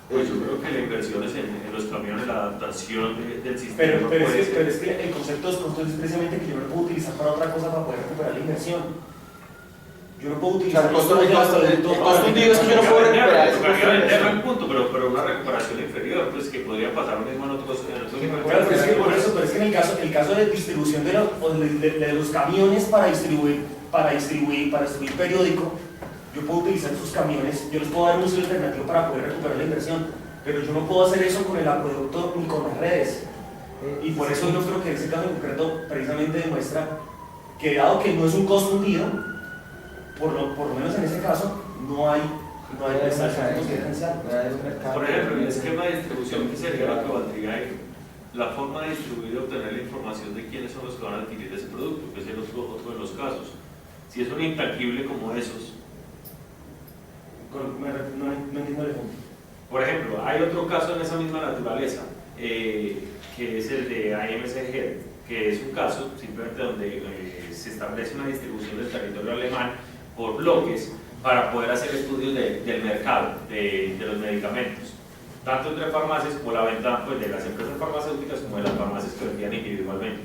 Pues yo creo que la inversión es en los camiones, la adaptación del sistema. Pero es que el concepto de costo es precisamente que yo no lo puedo utilizar para otra cosa para poder recuperar la inversión. Yo no puedo utilizar el costo hundido es que yo no puedo recuperar ese punto, pero una recuperación inferior, pues que podría pasar lo mismo en otros Claro, pero es que por eso, pero es que en el caso de distribución de los camiones para distribuir periódico, yo puedo utilizar esos camiones, yo les puedo dar un uso alternativo para poder recuperar la inversión, pero yo no puedo hacer eso con el acueducto ni con las redes. Y por eso yo creo que ese caso en concreto precisamente demuestra que dado que no es un costo hundido, por lo menos en ese caso, no hay prestación diferencial. Por ejemplo, el esquema de distribución, ¿qué sería lo que valdría ahí? La forma de distribuir y obtener la información de quiénes son los que van a adquirir ese producto, que es el otro de los casos. Si es un intangible como esos. No entiendo el ejemplo. Por ejemplo, hay otro caso en esa misma naturaleza, que es el de AMSG, que es un caso simplemente donde se establece una distribución del territorio alemán por bloques para poder hacer estudios del mercado, de los medicamentos, tanto entre farmacias como la venta pues, de las empresas farmacéuticas como de las farmacias que vendían individualmente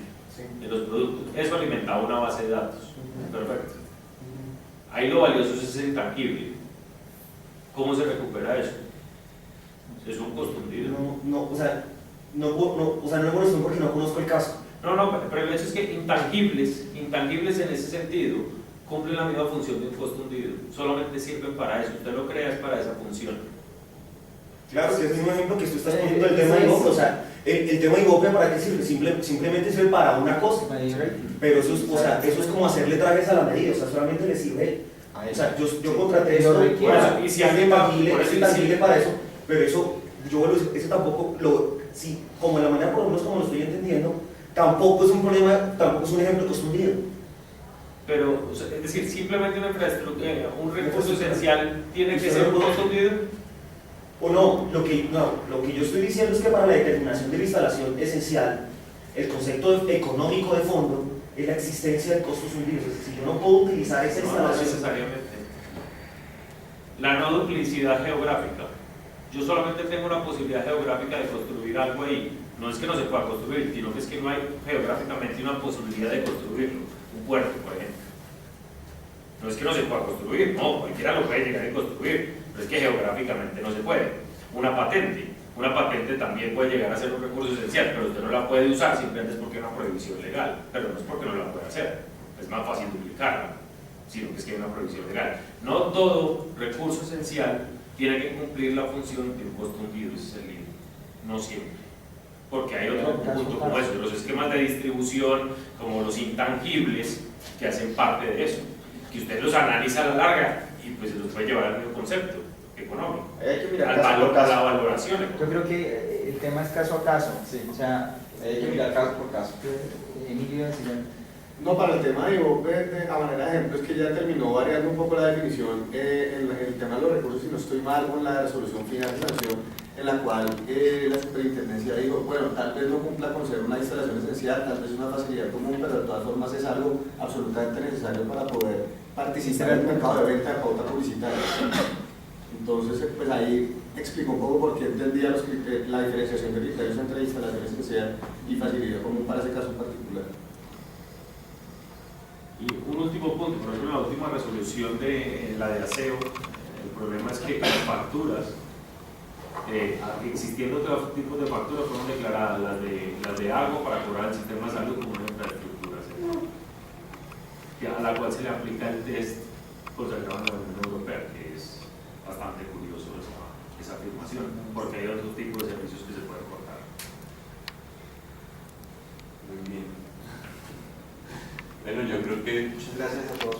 de los productos. Eso alimentaba una base de datos. Perfecto. Ahí lo valioso es ese intangible. ¿Cómo se recupera eso? Es un costo hundido. No es bueno porque no conozco el caso. No, pero el hecho es que intangibles en ese sentido cumplen la misma función de un costo hundido, solamente sirven para eso, usted lo crea es para esa función. Claro, que es el mismo ejemplo que tú estás poniendo el tema de IVOPE, o sea, el tema de IVOPE ¿para qué sirve? Simplemente sirve para una cosa, pero eso es como hacerle trajes a la medida, o sea, solamente le sirve, o sea, yo contraté esto, y si alguien es intangible para eso, pero eso tampoco, como en la manera por lo menos como lo estoy entendiendo, tampoco es un problema, tampoco es un ejemplo de costo hundido. pero, o sea, es decir, simplemente una infraestructura, un recurso esencial tiene que ser consumido. O no, lo que yo estoy diciendo es que para la determinación de la instalación esencial, el concepto económico de fondo es la existencia de costos hundidos. Es decir, yo no puedo utilizar esa No instalación. necesariamente. La no duplicidad geográfica. Yo solamente tengo una posibilidad geográfica de construir algo ahí. No es que no se pueda construir, sino que es que no hay geográficamente una posibilidad de construirlo. Un puerto, por ejemplo. No es que no se pueda construir, no, cualquiera lo puede llegar a construir, pero es que geográficamente no se puede. Una patente también puede llegar a ser un recurso esencial, pero usted no la puede usar simplemente es porque hay una prohibición legal, pero no es porque no la puede hacer, es más fácil duplicarla, sino que es que hay una prohibición legal. No todo recurso esencial tiene que cumplir la función de un costo hundido, ese es el límite, no siempre. Porque hay otro punto como eso, los esquemas de distribución, como los intangibles, que hacen parte de eso, que usted los analiza a la larga y pues se los puede llevar al mismo concepto económico, Hay que mirar al caso valor, por a caso. la valoración. Yo creo que el tema es caso a caso, Sí. o sea, Hay que mirar caso por caso. Emilio decía, No, para el tema de IVOP, a manera de ejemplo, es que ya terminó variando un poco la definición en el tema de los recursos, si no estoy mal, con la resolución final de sanción, en la cual la superintendencia dijo, bueno, tal vez no cumpla con ser una instalación esencial, tal vez una facilidad común, pero de todas formas es algo absolutamente necesario para poder participar en el mercado de venta de pauta publicitaria. Entonces, pues ahí explico un poco por qué entendía la diferenciación de criterios entre instalación esencial y facilidad común para ese caso en particular. Y un último punto, por ejemplo, la última resolución de la de aseo, el problema es que las facturas, existiendo otros tipos de facturas, fueron declaradas las de agua para cobrar el sistema de salud como una infraestructura, a la cual se le aplica el test consagrado en la Unión Europea, que es bastante curioso esa afirmación, porque hay otros tipos de servicios que se pueden cortar. Muy bien. Bueno, yo creo que Muchas gracias a todos.